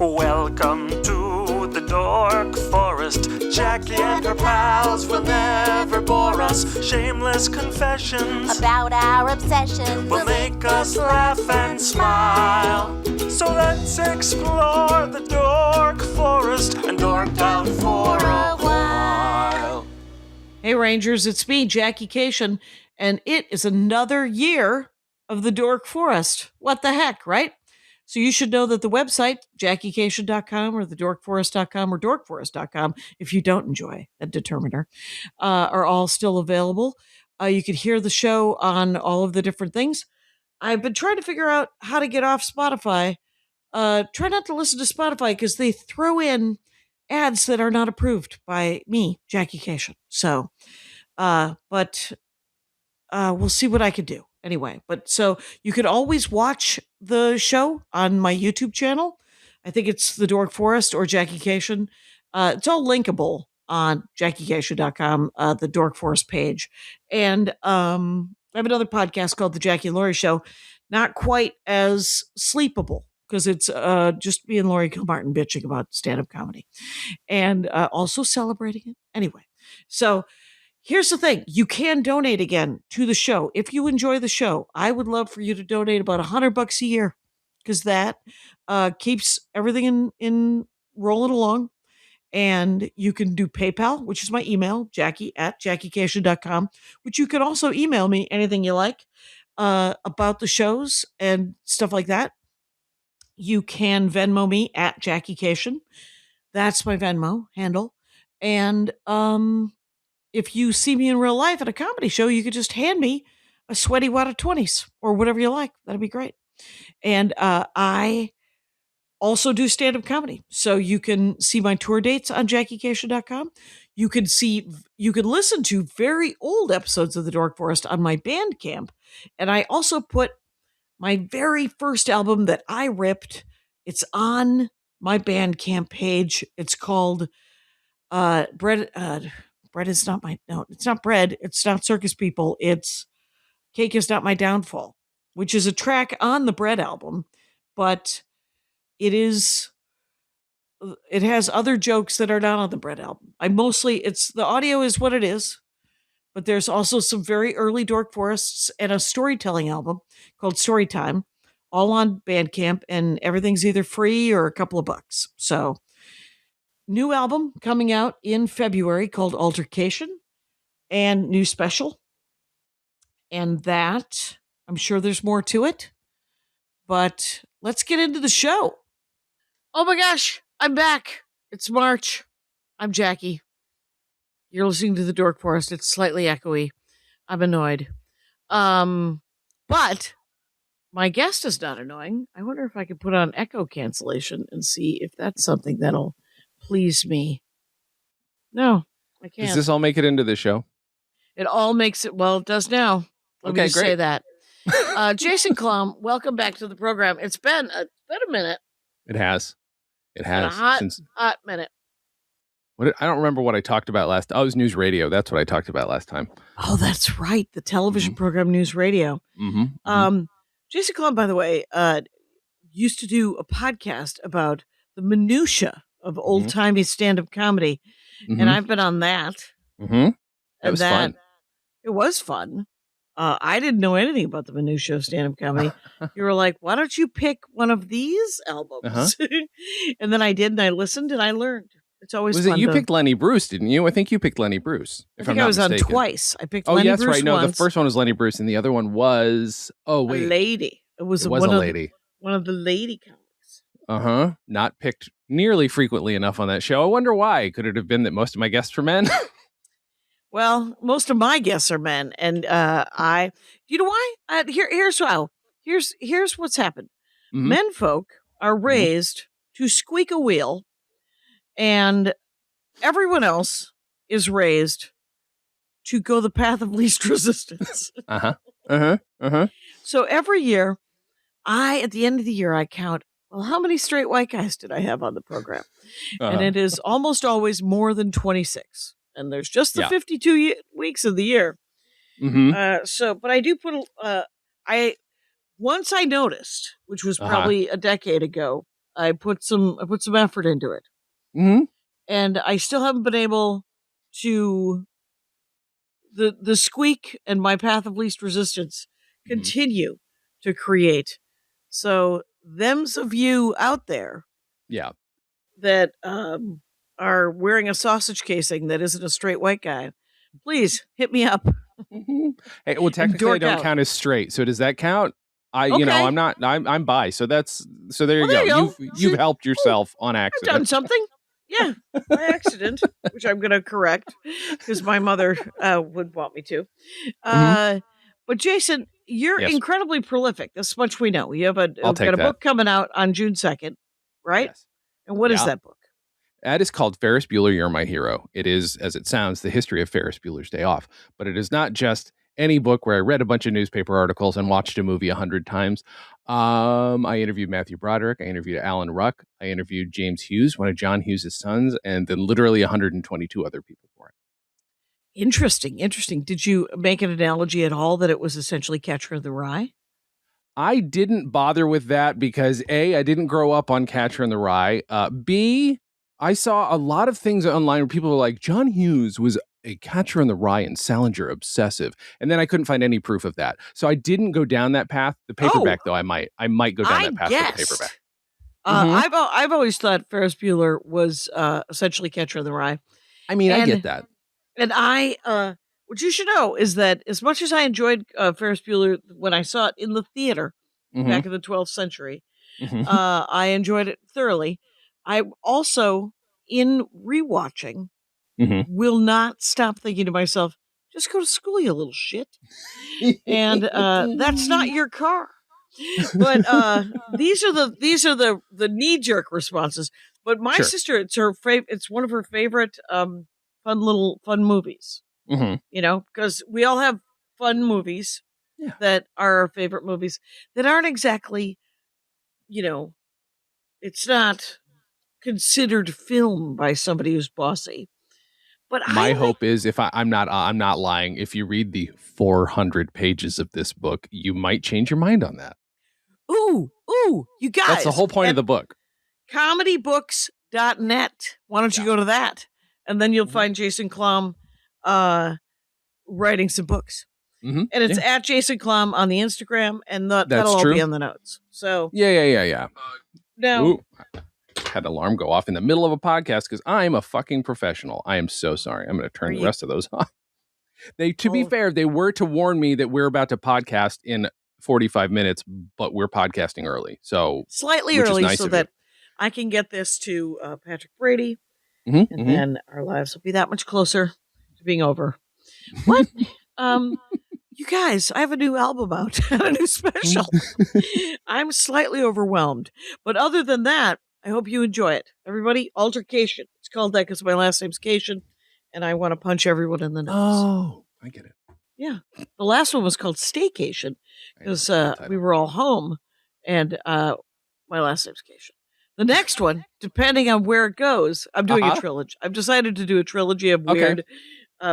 Welcome to the Dork Forest. Jackie and her pals will never bore us. Shameless confessions about our obsession will make us laugh and smile. So let's explore the Dork Forest and dork out for a while. Hey Rangers, it's me, Jackie Kashian, and it is another year of the Dork Forest. What the heck, right? So you should know that the website, JackieKashian.com or thedorkforest.com or dorkforest.com, if you don't enjoy a determiner, are all still available. You could hear the show on all of the different things. I've been trying to figure out how to get off Spotify. Try not to listen to Spotify because they throw in ads that are not approved by me, Jackie Kashian. So, but we'll see what I can do. Anyway, but so you could always watch the show on my YouTube channel. I think it's The Dork Forest or Jackie Kashian. It's all linkable on JackieKashian.com, the Dork Forest page. And I have another podcast called The Jackie and Laurie Show. Not quite as sleepable because it's just me and Laurie Kilmartin bitching about stand-up comedy. And also celebrating it. Anyway, so here's the thing. You can donate again to the show. If you enjoy the show, I would love for you to donate about $100 a year because that keeps everything in rolling along. And you can do PayPal, which is my email, Jackie@JackieKashian.com, which you can also email me anything you like about the shows and stuff like that. You can Venmo me at Jackie Kashian. That's my Venmo handle. And if you see me in real life at a comedy show, you could just hand me a sweaty wad of 20s or whatever you like. That'd be great. And I also do stand-up comedy. So you can see my tour dates on JackieKashian.com. You can listen to very old episodes of The Dork Forest on my Bandcamp. And I also put my very first album that I ripped. It's on my Bandcamp page. It's called Bread is not it's not bread. It's not circus people. It's Cake is Not My Downfall, which is a track on the Bread album, but it has other jokes that are not on the Bread album. The audio is what it is, but there's also some very early Dork Forests and a storytelling album called Storytime, all on Bandcamp, and everything's either free or a couple of bucks. So, new album coming out in February called Altercation, and new special. And that, I'm sure there's more to it, but let's get into the show. Oh my gosh, I'm back. It's March. I'm Jackie. You're listening to The Dork Forest. It's slightly echoey. I'm annoyed. But my guest is not annoying. I wonder if I could put on echo cancellation and see if that's something that'll please me. No, I can't. Does this all make it into the show? It all makes it. Well, it does now. Let me just say that. Jason Klamm, welcome back to the program. It's been a minute. It has. It has. Hot minute. I don't remember what I talked about last. Oh, it was News Radio. That's what I talked about last time. Oh, that's right. The television program News Radio. Jason Klamm, by the way, used to do a podcast about the minutia of old-timey stand-up comedy. And I've been on that. That was fun. It was fun. I didn't know anything about the minutia of stand-up comedy. You were like, why don't you pick one of these albums? And then I did, and I listened, and I learned. It's always fun. You picked Lenny Bruce, didn't you? I think you picked Lenny Bruce. I think I was on twice. I picked Lenny Bruce once. Oh, yes, right. No, the first one was Lenny Bruce, and the other one was... Oh, wait. A lady. It was a lady. One of the lady comics. Not picked nearly frequently enough on that show. I wonder why. Could it have been that most of my guests were men? Well, most of my guests are men, and you know why? Here's how. Here's what's happened. Menfolk are raised to squeak a wheel, and everyone else is raised to go the path of least resistance. So every year, at the end of the year, I count, well, how many straight white guys did I have on the program? And it is almost always more than 26. And there's just the 52 weeks of the year. But I do put, once I noticed, which was probably a decade ago, I put some effort into it. Mm-hmm. And I still haven't been able to the squeak and my path of least resistance continue to create. So them's of you out there Yeah. that are wearing a sausage casing that isn't a straight white guy, please hit me up. Hey, well, technically, I dork don't out. count as straight. So does that count? Okay. I'm not. I'm bi. So there you There go. you go. You've See? helped yourself on I've accident. done something. Yeah, by accident, which I'm going to correct because my mother would want me to. But Jason, you're Yes. incredibly prolific. This much we know. You have I'll got take a that. book coming out on June 2nd, right? Yes. And what is Yeah. that book? That is called Ferris Bueller, You're My Hero. It is, as it sounds, the history of Ferris Bueller's Day Off. But it is not just any book where I read a bunch of newspaper articles and watched a movie 100 times. I interviewed Matthew Broderick. I interviewed Alan Ruck. I interviewed James Hughes, one of John Hughes' sons, and then literally 122 other people for it. Interesting. Did you make an analogy at all that it was essentially Catcher in the Rye? I didn't bother with that because A, I didn't grow up on Catcher in the Rye. B, I saw a lot of things online where people were like, John Hughes was a Catcher in the Rye and Salinger obsessive. And then I couldn't find any proof of that. So I didn't go down that path. The paperback, though, I might go down that path for the paperback. I've always thought Ferris Bueller was essentially Catcher in the Rye. I mean, I get that. And what you should know is that as much as I enjoyed Ferris Bueller when I saw it in the theater back in the 12th century, I enjoyed it thoroughly. I also, in rewatching, will not stop thinking to myself, just go to school, you little shit. And that's not your car. But these are the knee-jerk responses. But my sister, it's one of her favorite fun movies. You know, because we all have fun movies that are our favorite movies that aren't exactly, you know, it's not considered film by somebody who's bossy. But my hope is, if I'm not lying, if you read the 400 pages of this book, you might change your mind on that. Ooh, you guys. That's the whole point of the book. Comedybooks.net. Why don't you go to that? And then you'll find Jason Klamm writing some books. And it's at Jason Klamm on the Instagram, and that'll all be in the notes. So Yeah. Now, Ooh, had an alarm go off in the middle of a podcast because I'm a fucking professional. I am so sorry. I'm going to turn the rest of those off. To be fair, they were to warn me that we're about to podcast in 45 minutes, but we're podcasting early. So slightly early, so that I can get this to Patrick Brady, and then our lives will be that much closer to being over. What? You guys, I have a new album out, a new special. I'm slightly overwhelmed. But other than that, I hope you enjoy it. Everybody, Altercation. It's called that because my last name's Kashian, and I want to punch everyone in the nose. Oh, I get it. Yeah. The last one was called Staycation because we were all home, and my last name's Kashian. The next one, depending on where it goes, I'm doing a trilogy. I've decided to do a trilogy of weird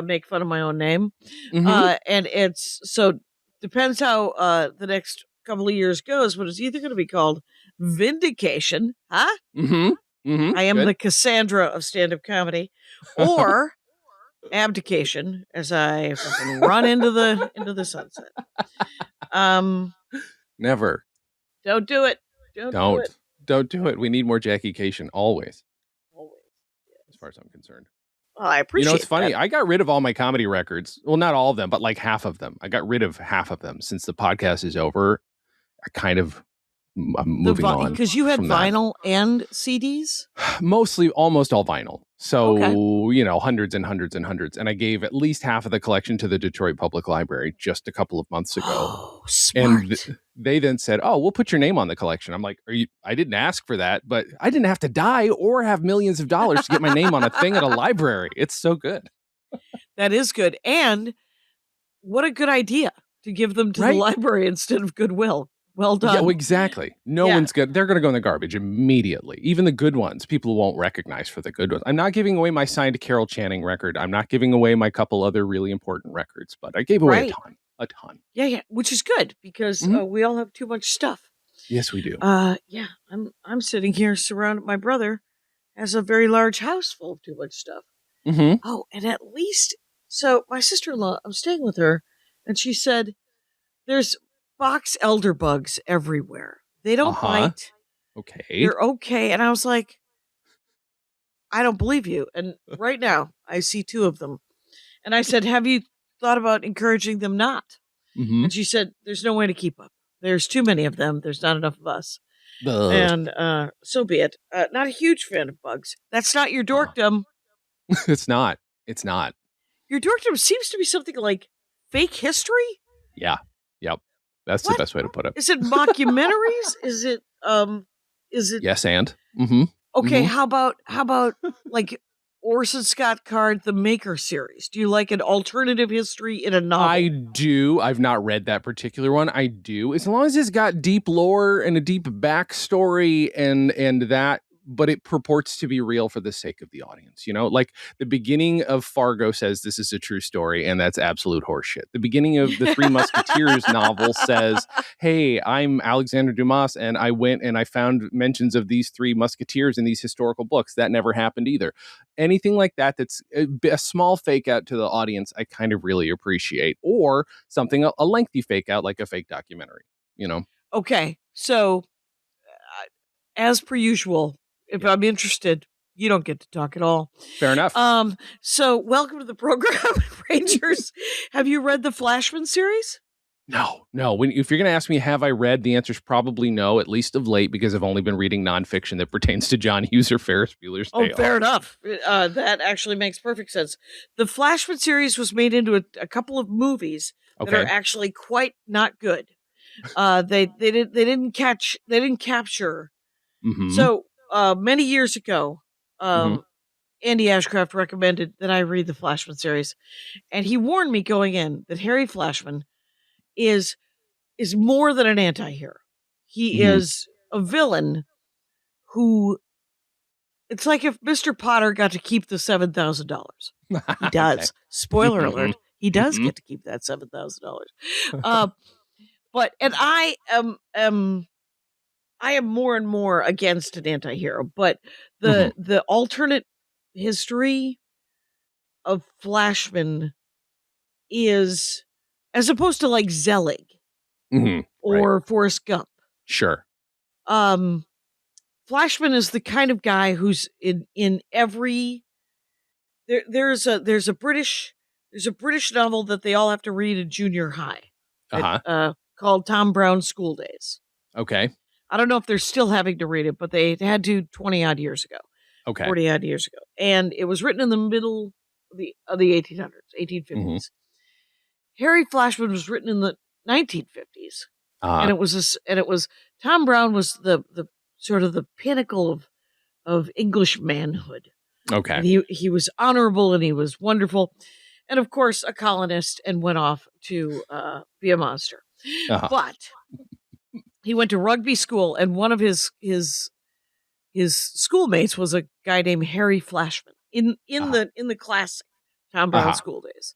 make fun of my own name. And it's so depends how the next couple of years goes, but it's either going to be called Vindication, I am the Cassandra of stand-up comedy, or Abdication, as I fucking run into the sunset. Never. Don't do it. Don't do it. We need more Jackie Kashian always. As far as I'm concerned. Well, I appreciate it. You know, it's funny. I got rid of all my comedy records. Well, not all of them, but like half of them. I got rid of half of them since the podcast is over. I'm moving on. Because you had vinyl and CDs? Mostly, almost all vinyl. So, hundreds and hundreds and hundreds. And I gave at least half of the collection to the Detroit Public Library just a couple of months ago. Oh, smart. And they then said, oh, we'll put your name on the collection. I'm like, I didn't ask for that, but I didn't have to die or have millions of dollars to get my name on a thing at a library. It's so good. That is good. And what a good idea to give them to the library instead of Goodwill. Well done. Yeah, well, exactly. One's good. They're going to go in the garbage immediately. Even the good ones, people won't recognize for the good ones. I'm not giving away my signed Carol Channing record. I'm not giving away my couple other really important records, but I gave away a ton. Yeah, which is good because we all have too much stuff. Yes, we do. Yeah, I'm sitting here surrounded. My brother has a very large house full of too much stuff. Mm-hmm. Oh, and at least, so my sister-in-law, I'm staying with her, and she said there's box elder bugs everywhere. They don't Uh-huh. bite. Okay. They're okay. And I was like, I don't believe you. And right now, I see 2 of them. And I said, have you thought about encouraging them not? Mm-hmm. And she said, there's no way to keep up. There's too many of them. There's not enough of us. Ugh. And so be it. Not a huge fan of bugs. That's not your dorkdom. It's not. It's not. Your dorkdom seems to be something like fake history. Yeah. Yep. That's What? the best way to put it. Is it mockumentaries? Is it Yes, and mm-hmm. okay, Mhm. how about like Orson Scott Card the Maker series? Do you like an alternative history in a novel? I do. I've not read that particular one. I do. As long as it's got deep lore and a deep backstory and that, but it purports to be real for the sake of the audience. You know, like the beginning of Fargo says this is a true story, and that's absolute horseshit. The beginning of the Three Musketeers novel says, "Hey, I'm Alexander Dumas, and I went and I found mentions of these three musketeers in these historical books. That never happened either." Anything like that that's a small fake out to the audience, I kind of really appreciate, or something a lengthy fake out like a fake documentary. You know, Okay, so as per usual, if Yeah. I'm interested, you don't get to talk at all. fair enough. So welcome to the program, Rangers. Have you read the Flashman series? No. If you're going to ask me, have I read? The answer is probably no, at least of late, because I've only been reading nonfiction that pertains to John Hughes or Ferris Bueller's Oh, Day fair Off. enough. That actually makes perfect sense. The Flashman series was made into a couple of movies that are Okay. actually quite not good. They didn't capture. Mm-hmm. So many years ago, Mm-hmm. Andy Ashcraft recommended that I read the Flashman series, and he warned me going in that Harry Flashman is more than an anti-hero. He Mhm. is a villain who, it's like if Mr. Potter got to keep the $7,000. He does. Spoiler alert, he does Mhm. get to keep that $7,000. But and I am more and more against an anti-hero, but the alternate history of Flashman is, as opposed to like Zelig Right. or Forrest Gump. Sure. Flashman is the kind of guy who's in every there's a British novel that they all have to read in junior high, Uh-huh. called Tom Brown's School Days. Okay. I don't know if they're still having to read it, but they had to 20 odd years ago, Okay. 40 odd years ago, and it was written in the middle of the 1800s, 1850s. Harry Flashman was written in the 1950s, and it was Tom Brown was the sort of the pinnacle of English manhood. Okay. And he was honorable and he was wonderful, and of course a colonist, and went off to be a monster. Uh-huh. But he went to rugby school, and one of his schoolmates was a guy named Harry Flashman in the classic Tom Brown School Days.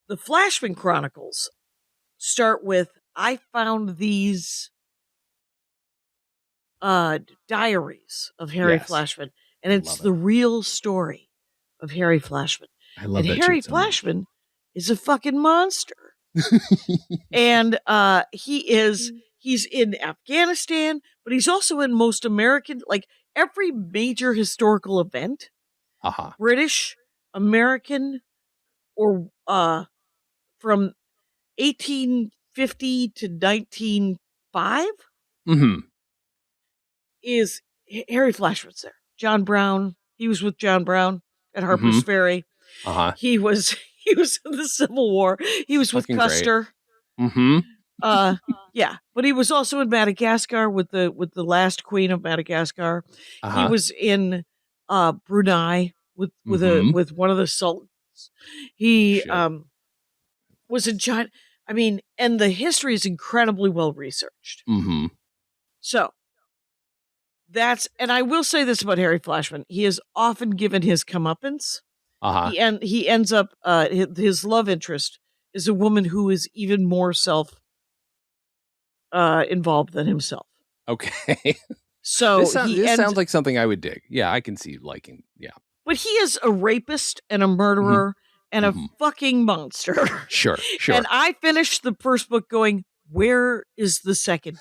The Flashman Chronicles start with, I found these diaries of Harry Yes. Flashman, and it's Love it. the real story of Harry Flashman. I love And that Harry shit so much. Flashman is a fucking monster. And he's in Afghanistan, but he's also in most American, like every major historical event, Uh-huh. British, American, or from 1850 to 1905 Mm-hmm. is Harry Flashman's there. John Brown, he was with John Brown at Harper's Ferry. Uh-huh. He was in the Civil War. He was with Fucking great. Custer. Mm-hmm. Yeah, but he was also in Madagascar with the last queen of Madagascar. Uh-huh. He was in Brunei with with one of the sultans. He Shit. was in China. I mean, and the history is incredibly well researched. Mm-hmm. So and I will say this about Harry Flashman: he is often given his comeuppance. Uh-huh. He ends up his love interest is a woman who is even more involved than himself. Okay. So This sounds like something I would dig. Yeah, I can see liking. Yeah. But he is a rapist and a murderer and a fucking monster. Sure. And I finished the first book going, where is the second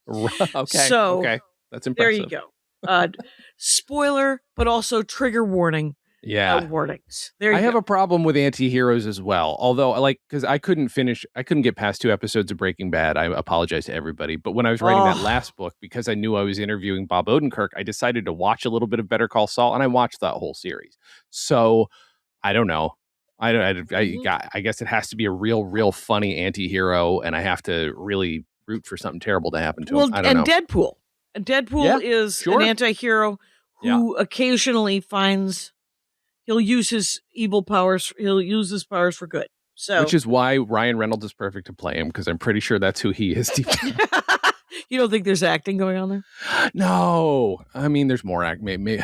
book? Okay. So, okay. That's impressive. There you go. Spoiler, but also trigger warning. Yeah. Warnings. There you I go. have a problem with anti-heroes as well. Although, because I couldn't get past 2 episodes of Breaking Bad. I apologize to everybody. But when I was writing that last book, because I knew I was interviewing Bob Odenkirk, I decided to watch a little bit of Better Call Saul, and I watched that whole series. So, I don't know. I guess it has to be a real funny anti-hero, and I have to really root for something terrible to happen to him. I don't know. Deadpool. Deadpool is an anti-hero who occasionally finds he'll use his evil powers. He'll use his powers for good. So, which is why Ryan Reynolds is perfect to play him, because I'm pretty sure that's who he is deep down. You don't think there's acting going on there? No, I mean there's more act. Maybe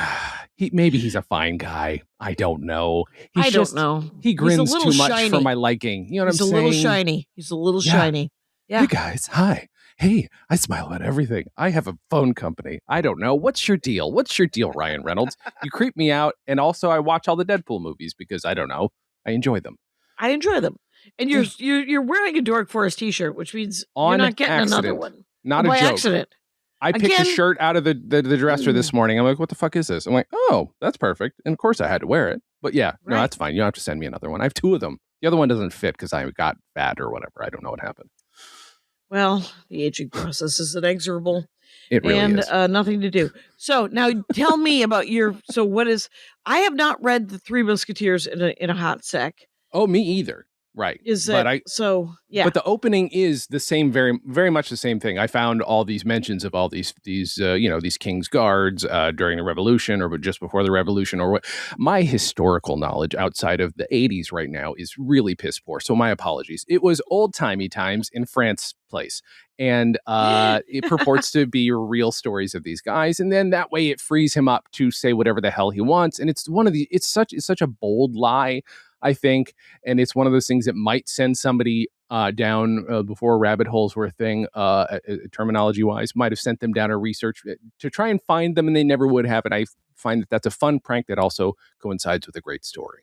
he's a fine guy. I don't know. I don't know. He grins too much for my liking. You know what I'm saying? He's a little shiny. He's a little shiny. Yeah. Hey guys, hi. Hey, I smile at everything. I have a phone company. I don't know. What's your deal? What's your deal, Ryan Reynolds? You creep me out. And I watch all the Deadpool movies because I don't know. I enjoy them. I enjoy them. And you're wearing a Dork Forest t-shirt, which means you're not getting another one. Not a by joke. Accident. I picked a shirt out of the dresser this morning. I'm like, what the fuck is this? I'm like, oh, that's perfect. And of course I had to wear it. But yeah, no, that's fine. You don't have to send me another one. I have 2 of them. The other one doesn't fit because I got fat or whatever. I don't know what happened. Well, the aging process is inexorable. It really is. Nothing to do. So now tell me about I have not read The Three Musketeers in a hot sec. Oh, me either. Right. Yeah. But the opening is the same, very, very much the same thing. I found all these mentions of all these King's Guards during the Revolution or just before the Revolution or what. My historical knowledge outside of the 80s right now is really piss poor. So my apologies. It was old timey times in France place. And it purports to be real stories of these guys. And then that way it frees him up to say whatever the hell he wants. And it's such a bold lie, I think, and it's one of those things that might send somebody down before rabbit holes were a thing, terminology-wise, might have sent them down a research to try and find them, and they never would have. And I find that that's a fun prank that also coincides with a great story.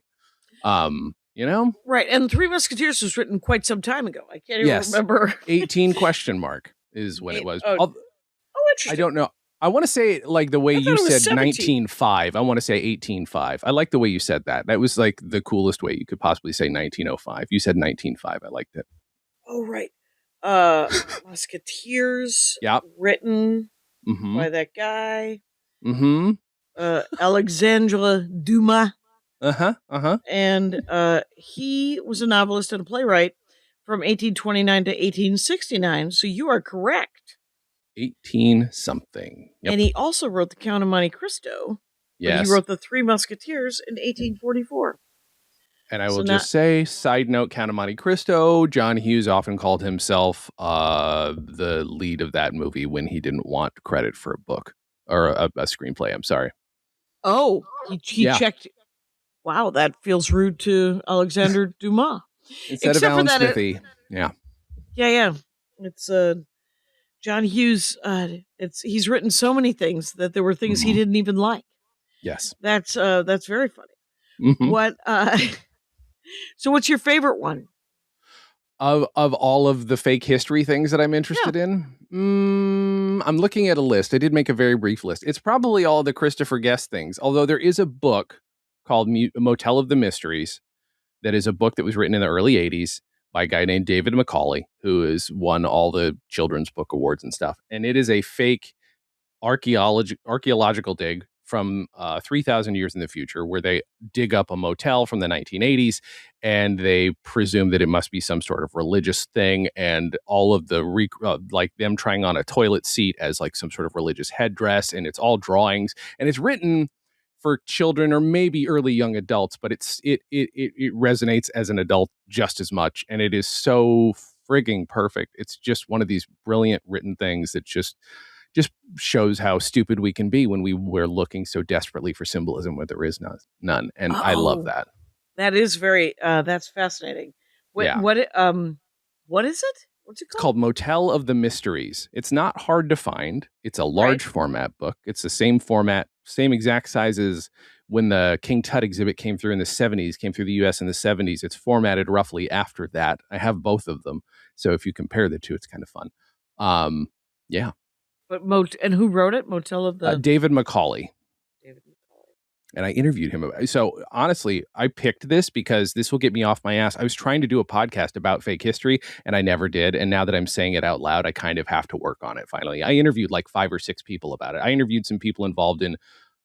Right, and Three Musketeers was written quite some time ago. I can't even remember. 18 question mark is when it was. Interesting. I don't know. I want to say like the way you said 1905. I want to say 1805. I like the way you said that. That was like the coolest way you could possibly say 1905. You said 1905. I liked it. Oh, right. Musketeers. Yep. Written by that guy. Alexandre Dumas. And he was a novelist and a playwright from 1829 to 1869. So you are correct. 18 something. Yep. And he also wrote The Count of Monte Cristo. Yes. He wrote The Three Musketeers in 1844. And I will just say, side note, Count of Monte Cristo, John Hughes often called himself the lead of that movie when he didn't want credit for a book or a screenplay. I'm sorry. Oh, he checked. Wow, that feels rude to Alexander Dumas. Instead of Alan Smithy. Yeah. Yeah. It's John Hughes, he's written so many things that there were things he didn't even like. Yes. That's very funny. What so what's your favorite one? Of all of the fake history things that I'm interested in? I'm looking at a list. I did make a very brief list. It's probably all the Christopher Guest things, although there is a book called Motel of the Mysteries that is a book that was written in the early 80s by a guy named David Macaulay, who has won all the children's book awards and stuff. And it is a fake archaeological dig from 3,000 years in the future, where they dig up a motel from the 1980s, and they presume that it must be some sort of religious thing, and all of the like them trying on a toilet seat as like some sort of religious headdress, and it's all drawings, and it's written for children or maybe early young adults, but it resonates as an adult just as much, and it is so frigging perfect. It's just one of these brilliant written things that just shows how stupid we can be when we're looking so desperately for symbolism where there is none. And I love that. That is very that's fascinating. What is it? What's it It's called Motel of the Mysteries. It's not hard to find. It's a large format book. It's the same format, same exact size as when the King Tut exhibit came through in the 70s, came through the US in the 70s. It's formatted roughly after that. I have both of them. So if you compare the two, it's kind of fun. Yeah. But and who wrote it? Motel of the David Macaulay. David. And I interviewed him. So honestly, I picked this because this will get me off my ass. I was trying to do a podcast about fake history and I never did. And now that I'm saying it out loud, I kind of have to work on it finally. I interviewed like 5 or 6 people about it. I interviewed some people involved in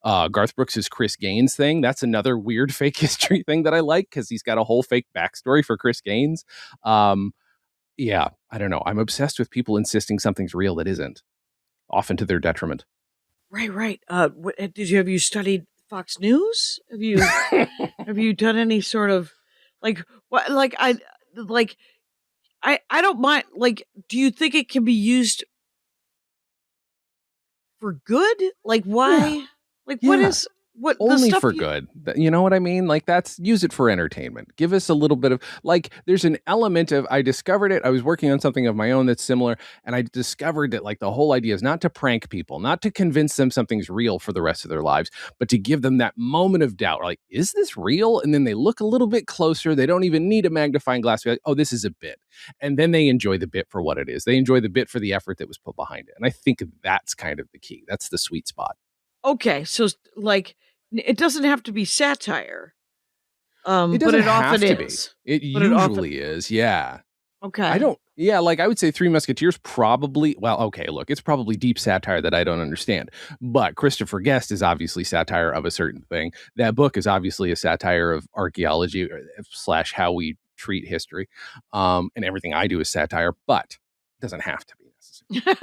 Garth Brooks's Chris Gaines thing. That's another weird fake history thing that I like because he's got a whole fake backstory for Chris Gaines. Yeah, I don't know. I'm obsessed with people insisting something's real that isn't, often to their detriment. Right. Have you studied Fox News? Have you done any sort of like what? Like I don't mind. Like, do you think it can be used for good? Like, why? Yeah. Like, Yeah. what Only for good. You know what I mean? Like use it for entertainment. Give us a little bit of like, there's an element of, I discovered it. I was working on something of my own that's similar. And I discovered that like the whole idea is not to prank people, not to convince them something's real for the rest of their lives, but to give them that moment of doubt. Like, is this real? And then they look a little bit closer. They don't even need a magnifying glass. Like, oh, this is a bit. And then they enjoy the bit for what it is. They enjoy the bit for the effort that was put behind it. And I think that's kind of the key. That's the sweet spot. Okay. So like, it doesn't have to be satire. It doesn't but it have often to is. Be. It usually is. Yeah. Okay. Like I would say Three Musketeers probably, well, okay, look, it's probably deep satire that I don't understand. But Christopher Guest is obviously satire of a certain thing. That book is obviously a satire of archaeology / how we treat history. And everything I do is satire, but it doesn't have to be necessary.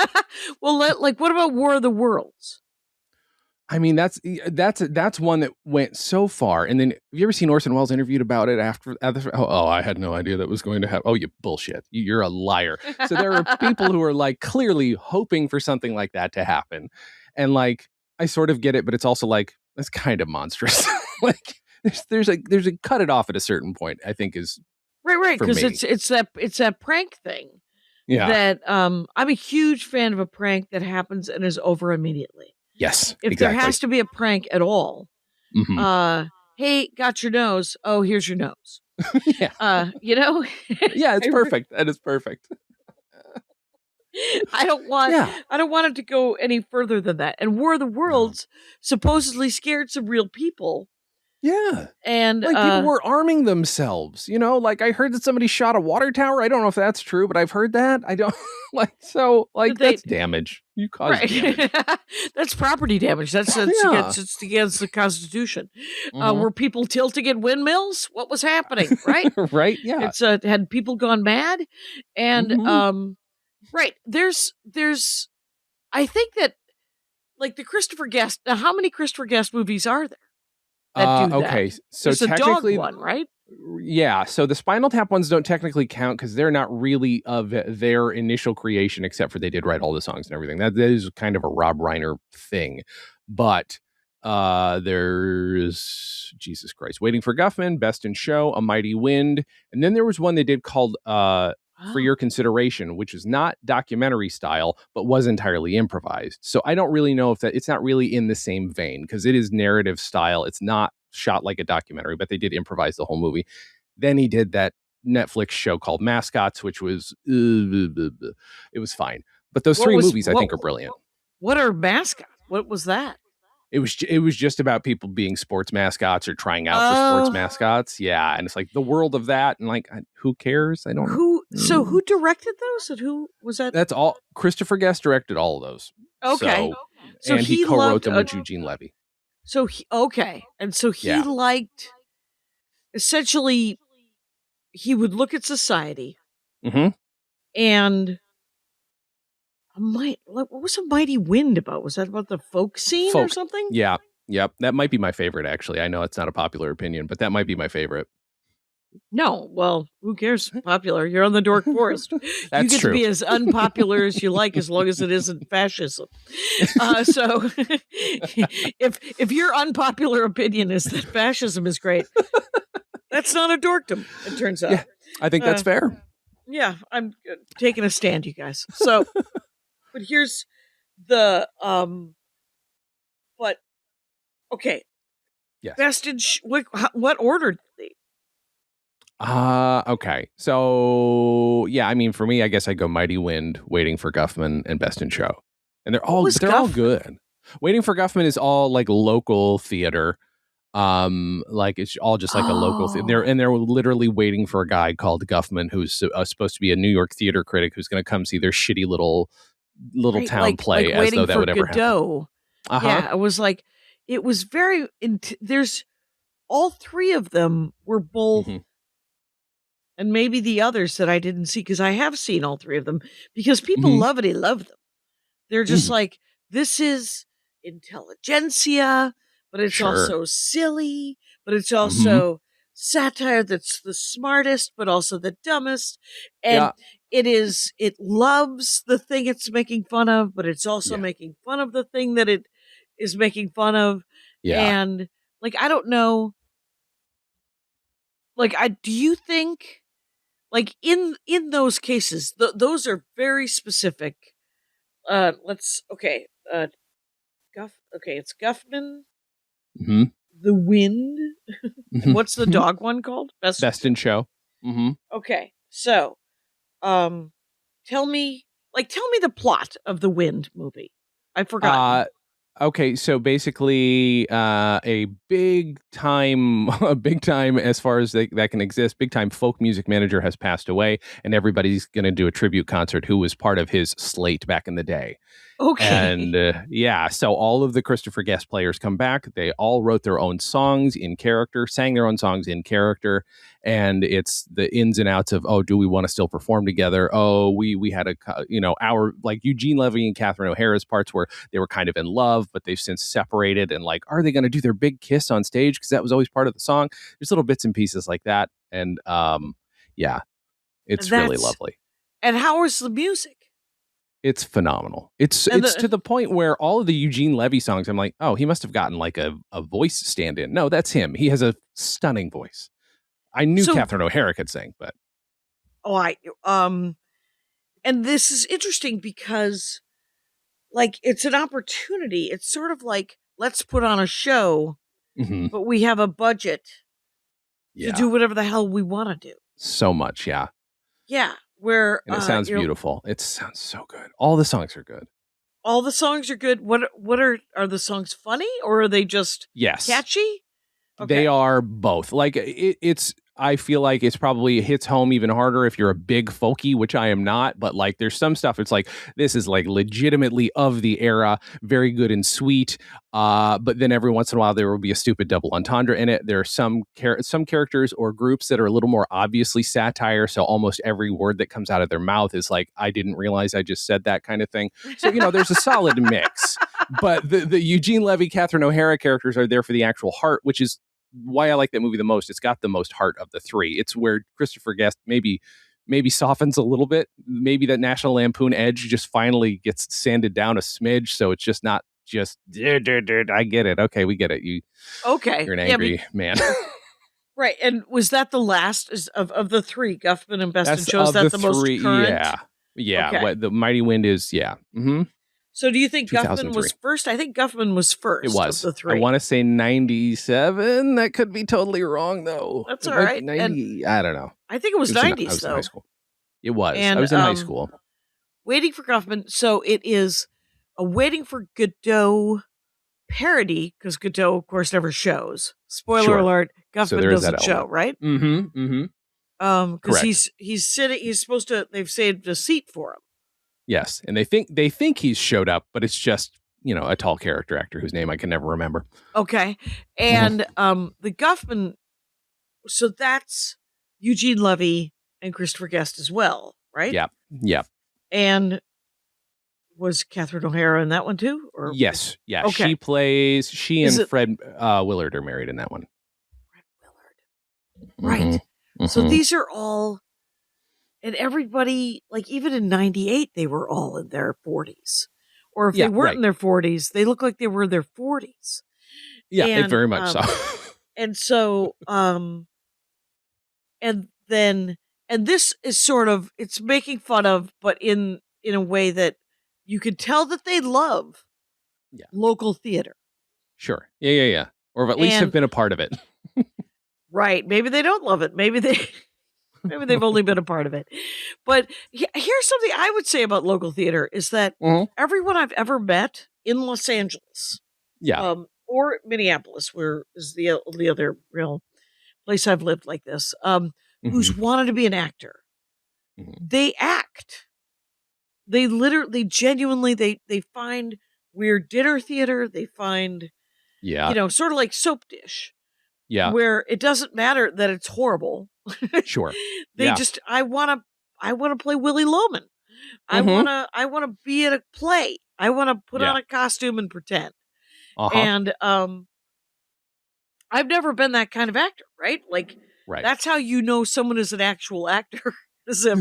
Well, what about War of the Worlds? I mean, that's one that went so far. And then have you ever seen Orson Welles interviewed about it after I had no idea that was going to happen. Oh, you bullshit. You're a liar. So there are people who are like clearly hoping for something like that to happen. And like, I sort of get it, but it's also like, that's kind of monstrous. Like there's a cut it off at a certain point, I think is right. Because it's that prank thing. Yeah. That I'm a huge fan of a prank that happens and is over immediately. Yes, if exactly. there has to be a prank at all, hey, got your nose. Oh, here's your nose. Yeah. Yeah, it's perfect. That is perfect. I don't want it to go any further than that. And War of the Worlds supposedly scared some real people. Yeah. And like people were arming themselves, like I heard that somebody shot a water tower. I don't know if that's true, but I've heard that. I don't that's damage. You caused damage. That's property damage. That's against the Constitution. Were people tilting at windmills? What was happening? Right. Right. Yeah. It's had people gone mad? And right. There's I think that like the Christopher Guest. Now, how many Christopher Guest movies are there? Okay, so it's technically a dog one, right? Yeah, so the Spinal Tap ones don't technically count because they're not really of their initial creation, except for they did write all the songs and everything. That is kind of a Rob Reiner thing. But there's Jesus Christ, Waiting for Guffman, Best in Show, A Mighty Wind, and then there was one they did called For Your Consideration, which is not documentary style, but was entirely improvised. So I don't really know if it's not really in the same vein because it is narrative style. It's not shot like a documentary, but they did improvise the whole movie. Then he did that Netflix show called Mascots, which was, it was fine. But those three movies I think are brilliant. What are Mascots? What was that? It was just about people being sports mascots or trying out for sports mascots. Yeah. And it's like the world of that. And like, who cares? I don't know. So who directed those? And who was that? That's all. Christopher Guest directed all of those. Okay. So and he co-wrote them with Eugene Levy. So he liked, essentially, he would look at society and what was A Mighty Wind about? Was that about the folk scene or something? Yeah. Yep. That might be my favorite, actually. I know it's not a popular opinion, but that might be my favorite. No. Well, who cares? Popular. You're on the Dork Forest. That's you get true. to be as unpopular as you like, as long as it isn't fascism. So if your unpopular opinion is that fascism is great, that's not a dorkdom, it turns out. Yeah, I think that's fair. Yeah, I'm taking a stand, you guys. So, but here's the but okay, Yes. best in what order did they? Okay. So yeah, I mean, for me, I guess I go Mighty Wind, Waiting for Guffman, and Best in Show, and What was they're all Guff? good. Waiting for Guffman is all like local theater. Like it's all just like a local thing. Oh, They're literally waiting for a guy called Guffman who's supposed to be a New York theater critic who's going to come see their shitty little right, town play as though Waiting that for would ever happen. Godot. Uh-huh. Yeah, it was like it was very. There's all three of them were both. hmm And maybe the others that I didn't see because I have seen all three of them because people hmm love them. They're just like, this is intelligentsia, but it's Sure. also silly, but it's hmm also satire that's the smartest, but also the dumbest. And Yeah. it loves the thing it's making fun of, but it's also Yeah. making fun of the thing that it is making fun of. Yeah. And like, I don't know, do you think like in those cases those are very specific let's okay it's Guffman, hmm the Wind, and what's the hmm dog one called? Best in Show. hmm Okay, so um tell me the plot of the Wind movie. I've forgotten. Uh, okay, so basically, a big time, a big time as far as that can exist, big time folk music manager has passed away, and everybody's going to do a tribute concert who was part of his slate back in the day. Okay. And yeah, so all of the Christopher Guest players come back. They all wrote their own songs in character, sang their own songs in character, and it's the ins and outs of, oh, do we want to still perform together? Oh, we had our like Eugene Levy and Catherine O'Hara's parts where they were kind of in love, but they've since separated, and like, are they going to do their big kiss on stage because that was always part of the song? There's little bits and pieces like that, and yeah, it's really That's lovely. and how is the music? It's phenomenal. It's And to the point where all of the Eugene Levy songs, I'm like, oh, he must have gotten like a voice stand-in. No, that's him. He has a stunning voice. I knew so Catherine O'Hara could sing, but oh I and this is interesting because like it's an opportunity. It's sort of like let's put on a show, mhm, but we have a budget to yeah, do whatever the hell we want to do. so much, yeah. Yeah, where And it sounds beautiful. It sounds so good. All the songs are good. all the songs are good. What are the songs funny or are they just Yes. catchy? They Okay. are both. Like it's I feel like it's probably hits home even harder if you're a big folky, which I am not, but like there's some stuff it's like this is like legitimately of the era, very good and sweet. But then every once in a while there will be a stupid double entendre in it. There are some characters or groups that are a little more obviously satire, so almost every word that comes out of their mouth is like I didn't realize I just said that kind of thing. So there's a solid mix. But the Eugene Levy, Catherine O'Hara characters are there for the actual heart, which is why I like that movie the most. It's got the most heart of the three. It's where Christopher Guest maybe softens a little bit. Maybe that National Lampoon edge just finally gets sanded down a smidge, so it's just not just I get it. Okay, we get it. Okay. You're an Yeah, angry man. right. And was that the last of the three, Guffman and Best in That's Show? Is of that the the most three. current? Yeah, yeah. Okay. What the Mighty Wind is? Yeah. Mm-hmm. So do you think Guffman 2003. was first? I think Guffman was first It was. of the three. I want to say 97. That could be totally wrong though. That's It all might right. be And 90. I don't know. I think it was I 90s was in high though. school. It was. And I was in high school. Waiting for Guffman. So it is a Waiting for Godot parody because Godot, of course, never shows. Spoiler Sure. alert: So Guffman there is that doesn't show, element. right? Mm-hmm. Mm-hmm. Because Correct. he's sitting. He's supposed to. They've saved a seat for him. Yes. And they think he's showed up, but it's just, a tall character actor whose name I can never remember. Okay, and the Guffman. So that's Eugene Levy and Christopher Guest as well, right? Yeah. Yeah. And was Catherine O'Hara in that one too? Or Yes. Yeah. Okay. She Is and it- Fred Willard are married in that one. Right. Mhm. So Mhm. these are all, and everybody, like even in '98, they were all in their 40s. Or if Yeah, they weren't right. in their 40s, they look like they were in their 40s. Yeah, And, very much so. And so, and then And this is sort of, it's making fun of, but in a way that you can tell that they love local theater. Sure. Yeah. Or at least have been a part of it. Right. Maybe they don't love it. Maybe they've only been a part of it. But here's something I would say about local theater is that everyone I've ever met in Los Angeles, or Minneapolis, where is the other real place I've lived like this, who's wanted to be an actor, they act. They literally, genuinely, they find weird dinner theater. They find, sort of like Soap Dish. Yeah. Where it doesn't matter that it's horrible. Sure. They just, I want to play Willie Loman. I want to be at a play. I want to put on a costume and pretend. And I've never been that kind of actor, right? Like, that's how you know someone is an actual actor. Is if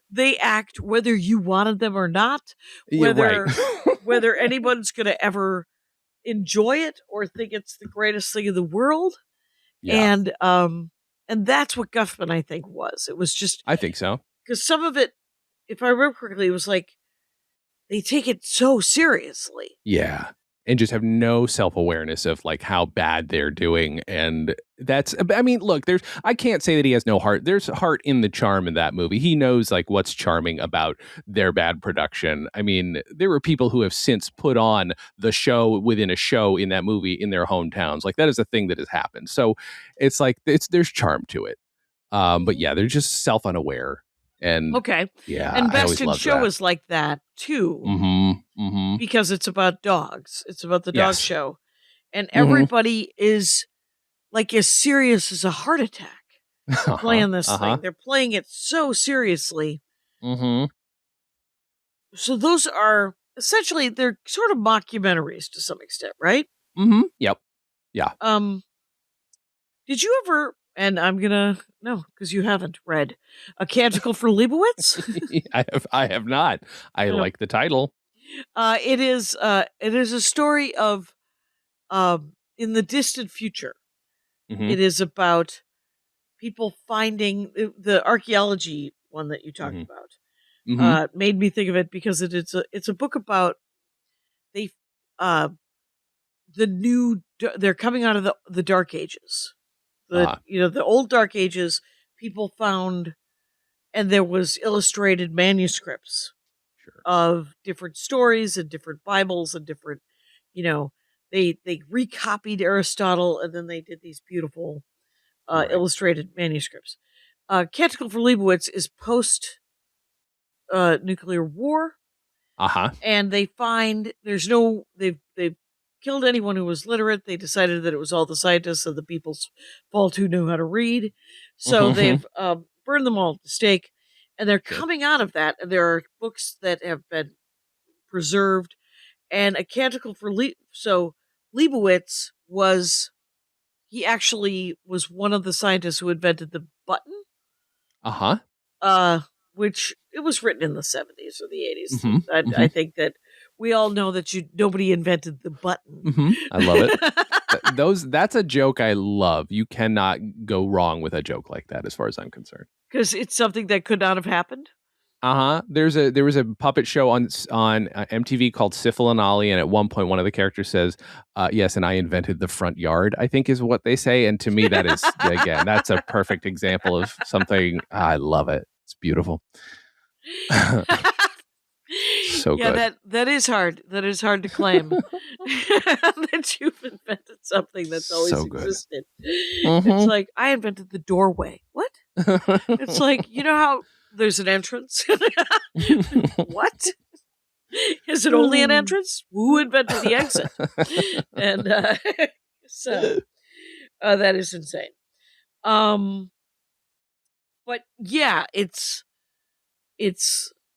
they act whether you wanted them or not, whether anyone's going to ever enjoy it or think it's the greatest thing in the world. Yeah. And that's what Guffman, I think, was. It was just, I think so. Because some of it, if I remember correctly, it was like they take it so seriously. Yeah. And just have no self-awareness of like how bad they're doing. And that's, I mean, look, I can't say that he has no heart. There's heart in the charm in that movie. He knows like what's charming about their bad production. I mean, there were people who have since put on the show within a show in that movie in their hometowns. Like that is a thing that has happened. So it's like, there's charm to it. But yeah, they're just self-unaware. And and Best in Show is like that too, because it's about dogs. It's about the dog show, and everybody is like as serious as a heart attack playing this thing. They're playing it so seriously. So those are essentially they're sort of mockumentaries to some extent, right? Yep. Yeah. Did you ever? And I'm gonna no, because you haven't read A Canticle for Leibowitz. I have not. I like the title. It is a story of in the distant future. It is about people finding the archaeology one that you talked about. Made me think of it because it's a book about they're coming out of the Dark Ages. The old Dark Ages, people found, and there was illustrated manuscripts of different stories and different Bibles and different, they recopied Aristotle and then they did these beautiful illustrated manuscripts. Canticle for Leibowitz is post nuclear war, and they find they've killed anyone who was literate. They decided that it was all the scientists and the people's fault who knew how to read. So they've burned them all at the stake. And they're coming out of that. And there are books that have been preserved. And A Canticle for So Leibowitz he actually was one of the scientists who invented the button. Which it was written in the 70s or the 80s. I think that we all know that nobody invented the button. I love it. That's a joke I love. You cannot go wrong with a joke like that as far as I'm concerned. Because it's something that could not have happened? There was a puppet show on MTV called Syphil and Ollie, and at one point one of the characters says, yes, and I invented the front yard, I think is what they say. And to me, that is, again, that's a perfect example of something. I love it. It's beautiful. So good. That is hard. That is hard to claim that you've invented something that's always existed. It's like, I invented the doorway. What? It's like, you know how there's an entrance? What? Is it only an entrance? Who invented the exit? And so that is insane. But yeah, it's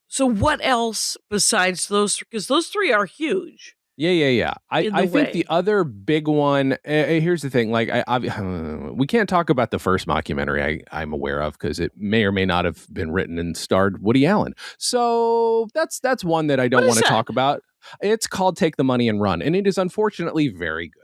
so what else besides those? Because those three are huge. Yeah. I think the other big one. Here's the thing: like, we can't talk about the first mockumentary I'm aware of because it may or may not have been written and starred Woody Allen. So that's one that I don't want to talk about. It's called "Take the Money and Run," and it is unfortunately very good.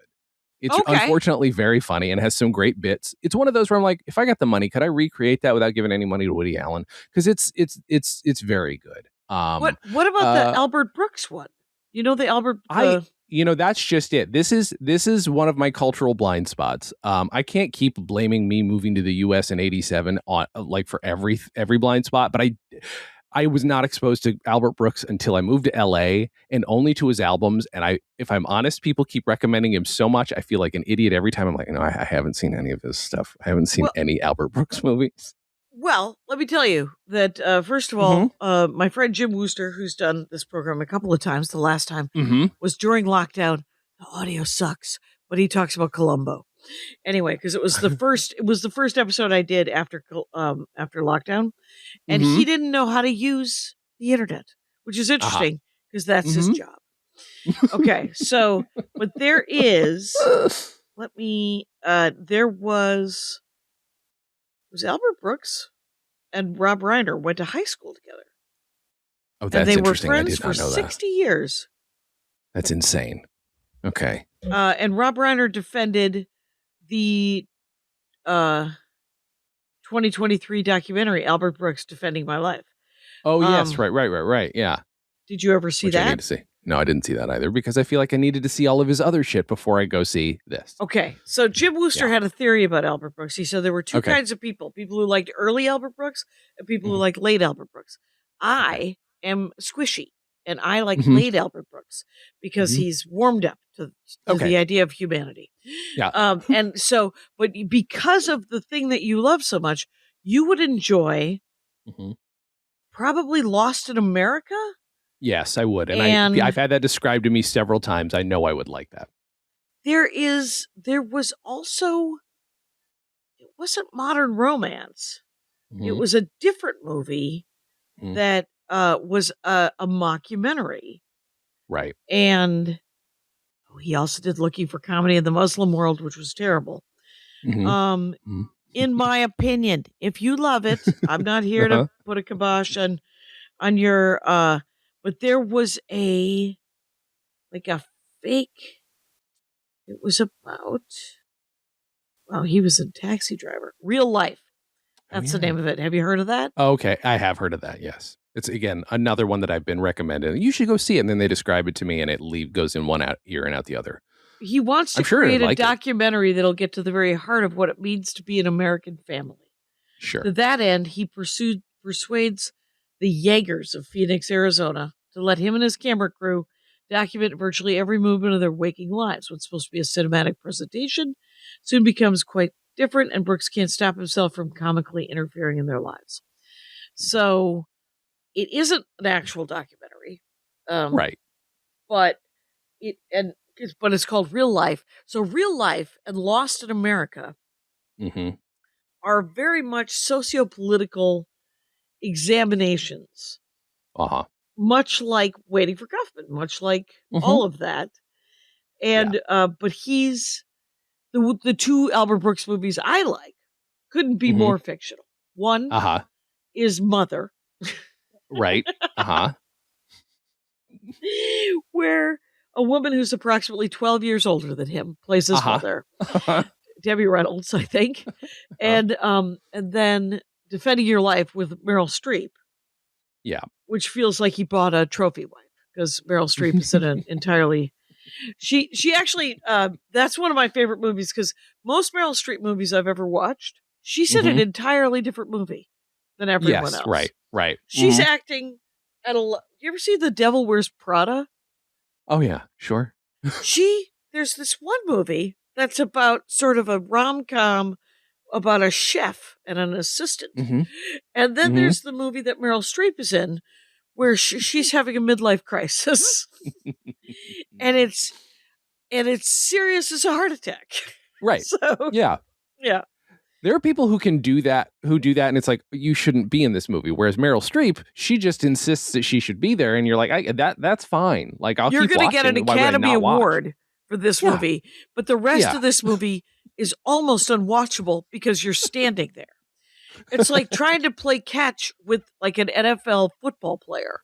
It's Okay. unfortunately very funny and has some great bits. It's one of those where I'm like, if I got the money, could I recreate that without giving any money to Woody Allen? Because it's very good. What about the Albert Brooks one? You know the Albert That's just it. This is one of my cultural blind spots. I can't keep blaming me moving to the US in 87 on like for every blind spot, but I was not exposed to Albert Brooks until I moved to LA and only to his albums. And if I'm honest, people keep recommending him so much. I feel like an idiot every time. I'm like, no, I haven't seen any of his stuff. I haven't seen any Albert Brooks movies. Well, let me tell you that, first of all, my friend Jim Wooster, who's done this program a couple of times, the last time was during lockdown. The audio sucks, but he talks about Columbo. Anyway, because it was the first episode I did after lockdown, and he didn't know how to use the internet, which is interesting because that's his job. Okay, so but there is, there was Albert Brooks and Rob Reiner went to high school together. Oh, that's and they were interesting. friends I did not for know 60 years. That's insane. Okay. And Rob Reiner defended the 2023 documentary Albert Brooks Defending My Life. Oh, yes. Right. Yeah. Did you ever see Which that? I need to see. No, I didn't see that either because I feel like I needed to see all of his other shit before I go see this. Okay. So Jim Wooster had a theory about Albert Brooks. He said there were two kinds of people who liked early Albert Brooks and people who liked late Albert Brooks. I am squishy. And I like late Albert Brooks because he's warmed up to the idea of humanity. Yeah. And so, but because of the thing that you love so much, you would enjoy probably Lost in America. Yes, I would. And I've had that described to me several times. I know I would like that. There was also, it wasn't Modern Romance. It was a different movie that was a mockumentary. Right. And he also did Looking for Comedy in the Muslim World, which was terrible. In my opinion, if you love it, I'm not here to put a kibosh on your, but there was a fake, it was about, he was a taxi driver. Real Life. That's the name of it. Have you heard of that? Okay. I have heard of that. Yes. It's, again, another one that I've been recommended. You should go see it. And then they describe it to me and it goes in one ear and out the other. He wants to create a documentary that'll get to the very heart of what it means to be an American family. Sure. To that end, he persuades the Jaegers of Phoenix, Arizona, to let him and his camera crew document virtually every movement of their waking lives. What's supposed to be a cinematic presentation soon becomes quite different, and Brooks can't stop himself from comically interfering in their lives. So it isn't an actual documentary, right? But it's called Real Life. So Real Life and Lost in America are very much socio-political examinations. Much like Waiting for Guffman, much like all of that. And but he's the two Albert Brooks movies I like couldn't be more fictional. One is Mother. Right. Where a woman who's approximately 12 years older than him plays his mother. Debbie Reynolds, I think. And then Defending Your Life with Meryl Streep. Yeah. Which feels like he bought a trophy wife because Meryl Streep is in an entirely. She actually, that's one of my favorite movies because most Meryl Streep movies I've ever watched, she's in an entirely different movie than everyone else. Right. She's acting at a. You ever see The Devil Wears Prada? Oh yeah, sure. There's this one movie that's about sort of a rom-com about a chef and an assistant. And then there's the movie that Meryl Streep is in where she's having a midlife crisis. and it's serious as a heart attack. Right. So, yeah. There are people who do that, and it's like, you shouldn't be in this movie. Whereas Meryl Streep, she just insists that she should be there, and you're like, that's fine. Like, you're keep watching. You're going to get an Academy Award for this movie, but the rest of this movie is almost unwatchable because you're standing there. It's like trying to play catch with like an NFL football player,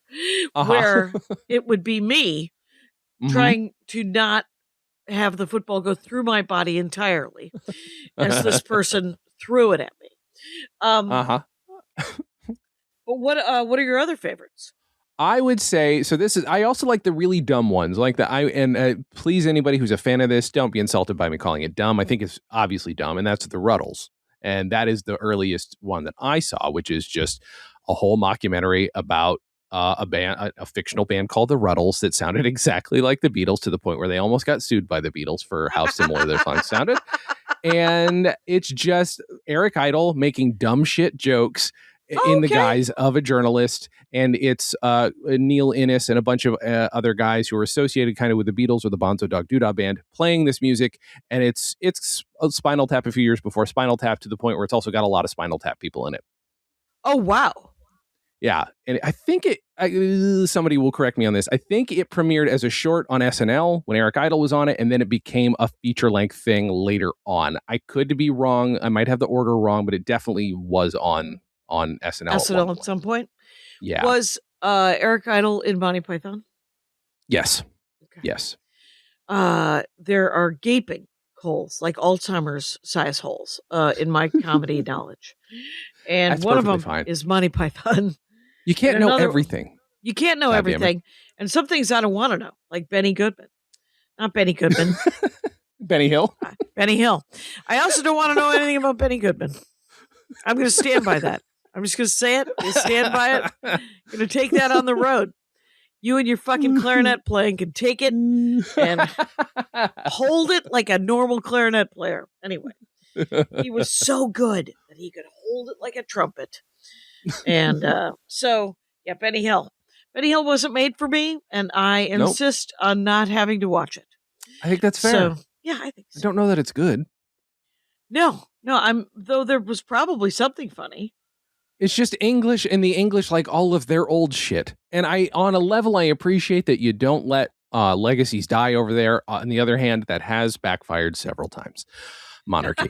where it would be me trying to not have the football go through my body entirely as this person threw it at me. Uh-huh. But what are your other favorites? I would say so. I also like the really dumb ones, like please, anybody who's a fan of this, don't be insulted by me calling it dumb. I think it's obviously dumb, and that's the Ruddles, and that is the earliest one that I saw, which is just a whole mockumentary about a fictional band called the Ruddles that sounded exactly like the Beatles to the point where they almost got sued by the Beatles for how similar their songs sounded, and it's just Eric Idle making dumb shit jokes in the guise of a journalist, and it's Neil Innes and a bunch of other guys who are associated kind of with the Beatles or the Bonzo Dog Doodah band playing this music, and it's a Spinal Tap a few years before Spinal Tap, to the point where it's also got a lot of Spinal Tap people in it. Oh, wow. Yeah, and I think somebody will correct me on this. I think it premiered as a short on SNL when Eric Idle was on it, and then it became a feature-length thing later on. I could be wrong. I might have the order wrong, but it definitely was on SNL. SNL at some point? Yeah. Was Eric Idle in Monty Python? Yes. Okay. Yes. There are gaping holes, like Alzheimer's size holes, in my comedy knowledge. And That's one of them fine. is Monty Python. You can't know everything. You can't know everything. And some things I don't want to know, like Benny Goodman. Not Benny Goodman. Benny Hill. Benny Hill. I also don't want to know anything about Benny Goodman. I'm going to stand by that. I'm just going to say it. You stand by it. I'm going to take that on the road. You and your fucking clarinet playing can take it and hold it like a normal clarinet player. Anyway, he was so good that he could hold it like a trumpet. And so, yeah, Benny Hill. Benny Hill wasn't made for me, and I insist on not having to watch it. I think that's fair. So, yeah, I think so. I don't know that it's good. No, though there was probably something funny. It's just English, and the English like all of their old shit. And on a level, I appreciate that you don't let legacies die over there. On the other hand, that has backfired several times. Monarchy.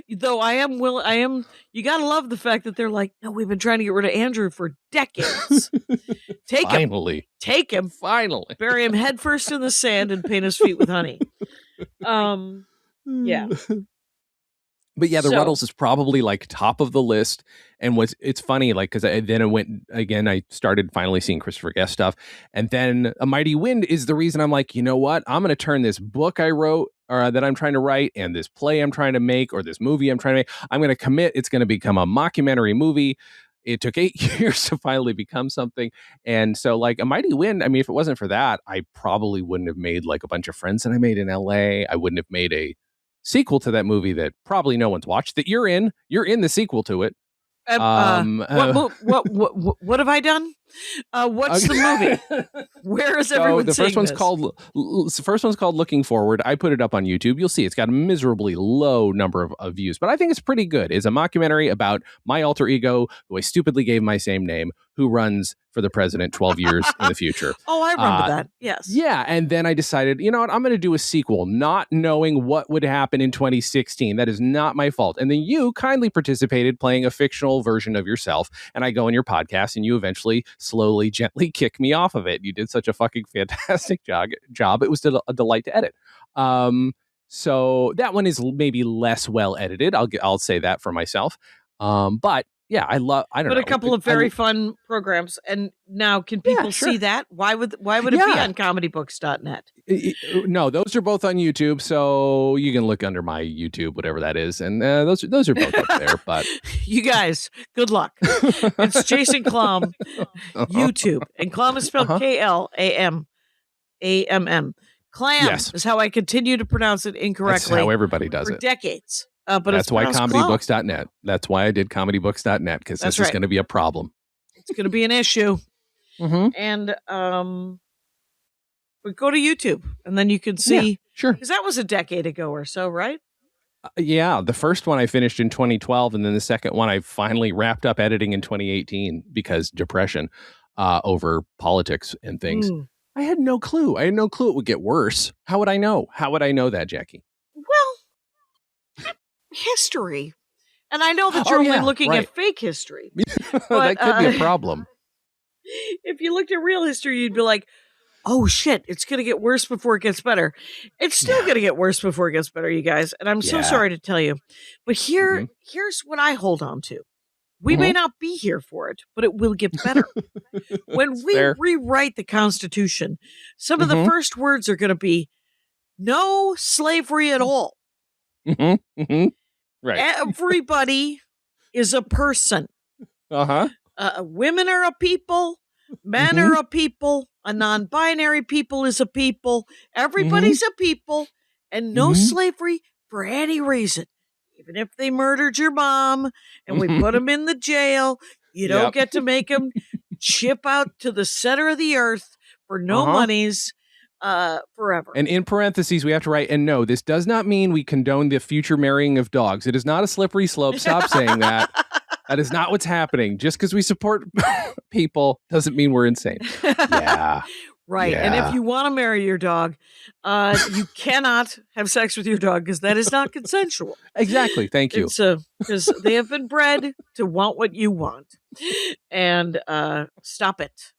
Though you gotta love the fact that they're like, no, we've been trying to get rid of Andrew for decades. Take him. Finally. Bury him headfirst in the sand and paint his feet with honey. Yeah. But yeah, the Ruddles is probably like top of the list. And it's funny, like, because then it went again, I started finally seeing Christopher Guest stuff. And then A Mighty Wind is the reason I'm like, you know what? I'm going to turn this book I wrote or that I'm trying to write, and this play I'm trying to make, or this movie I'm trying to make, I'm going to commit. It's going to become a mockumentary movie. It took 8 years to finally become something. And so like A Mighty Wind, I mean, if it wasn't for that, I probably wouldn't have made like a bunch of friends that I made in LA. I wouldn't have made a sequel to that movie that probably no one's watched, that you're in the sequel to it. What have I done? What's the movie? Where is everyone the seeing first one's this? the first one's called Looking Forward. I put it up on YouTube. You'll see it's got a miserably low number of views, but I think it's pretty good. It's a mockumentary about my alter ego, who I stupidly gave my same name, who runs for the president 12 years in the future. Oh, I remember that. Yes. Yeah. And then I decided, you know what? I'm going to do a sequel, not knowing what would happen in 2016. That is not my fault. And then you kindly participated playing a fictional version of yourself. And I go on your podcast and you eventually slowly, gently kick me off of it. You did such a fucking fantastic job. It was a delight to edit. So that one is maybe less well edited. I'll say that for myself. But yeah, I don't know. But a couple of very fun programs. And now can people see that? Why would it be on comedybooks.net? No, those are both on YouTube. So you can look under my YouTube, whatever that is. And those are both up there. But you guys, good luck. It's Jason Klamm, YouTube. And Klamm is spelled Klamm. Klamm is how I continue to pronounce it incorrectly. That's how everybody does it. Decades. But that's why comedybooks.net. That's why I did comedybooks.net, because this is going to be a problem. It's going to be an issue. Mm-hmm. And but go to YouTube and then you can see. Yeah, sure. Because that was a decade ago or so, right? Yeah. The first one I finished in 2012, and then the second one I finally wrapped up editing in 2018 because depression over politics and things. I had no clue. I had no clue it would get worse. How would I know? How would I know that, Jackie? Well, history. And I know that you're only looking at fake history. But, that could be a problem. If you looked at real history, you'd be like, oh shit, it's going to get worse before it gets better. It's still going to get worse before it gets better, you guys. And I'm so sorry to tell you. But here's what I hold on to. We may not be here for it, but it will get better. When we rewrite the Constitution, some of the first words are going to be no slavery at all. Right. Everybody is a person. Women are a people. Men are a people. A non-binary people is a people. Everybody's a people. And no slavery for any reason. Even if they murdered your mom and we put them in the jail, you don't get to make them ship out to the center of the earth for no monies forever. And in parentheses, we have to write, and no, this does not mean we condone the future marrying of dogs. It is not a slippery slope. Stop saying that. That is not what's happening. Just because we support people doesn't mean we're insane. Yeah. Right. Yeah. And if you want to marry your dog, you cannot have sex with your dog because that is not consensual. Exactly. Thank you. It's because they have been bred to want what you want. And stop it.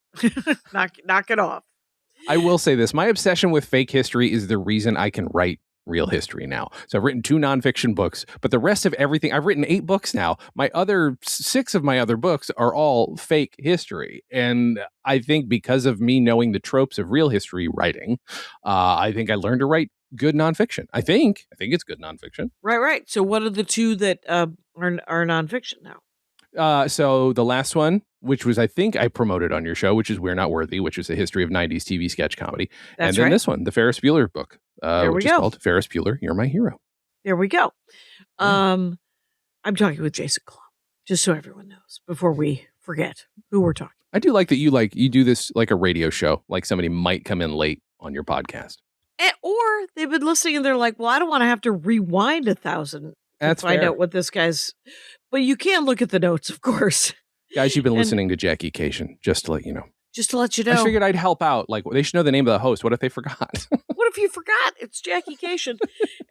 knock it off. I will say this. My obsession with fake history is the reason I can write real history now. So I've written 2 nonfiction books, but the rest of everything, I've written 8 books now. My other 6 of my other books are all fake history. And I think because of me knowing the tropes of real history writing, I think I learned to write good nonfiction. I think it's good nonfiction. Right. So what are the 2 that are nonfiction now? So the last one, which was, I think I promoted on your show, which is We're Not Worthy, which is a history of 90s TV sketch comedy. That's and then right. this one, the Ferris Bueller book, which is go. called Ferris Bueller, You're My Hero. There we go. I'm talking with Jason Klamm, just so everyone knows before we forget who we're talking. I do like that you do this like a radio show, like somebody might come in late on your podcast. Or they've been listening and they're like, well, I don't want to have to rewind 1,000 to find out what this guy's... But you can look at the notes, of course. Guys, you've been listening to Jackie Cation, just to let you know. Just to let you know. I figured I'd help out. Like, they should know the name of the host. What if they forgot? What if you forgot? It's Jackie Cation.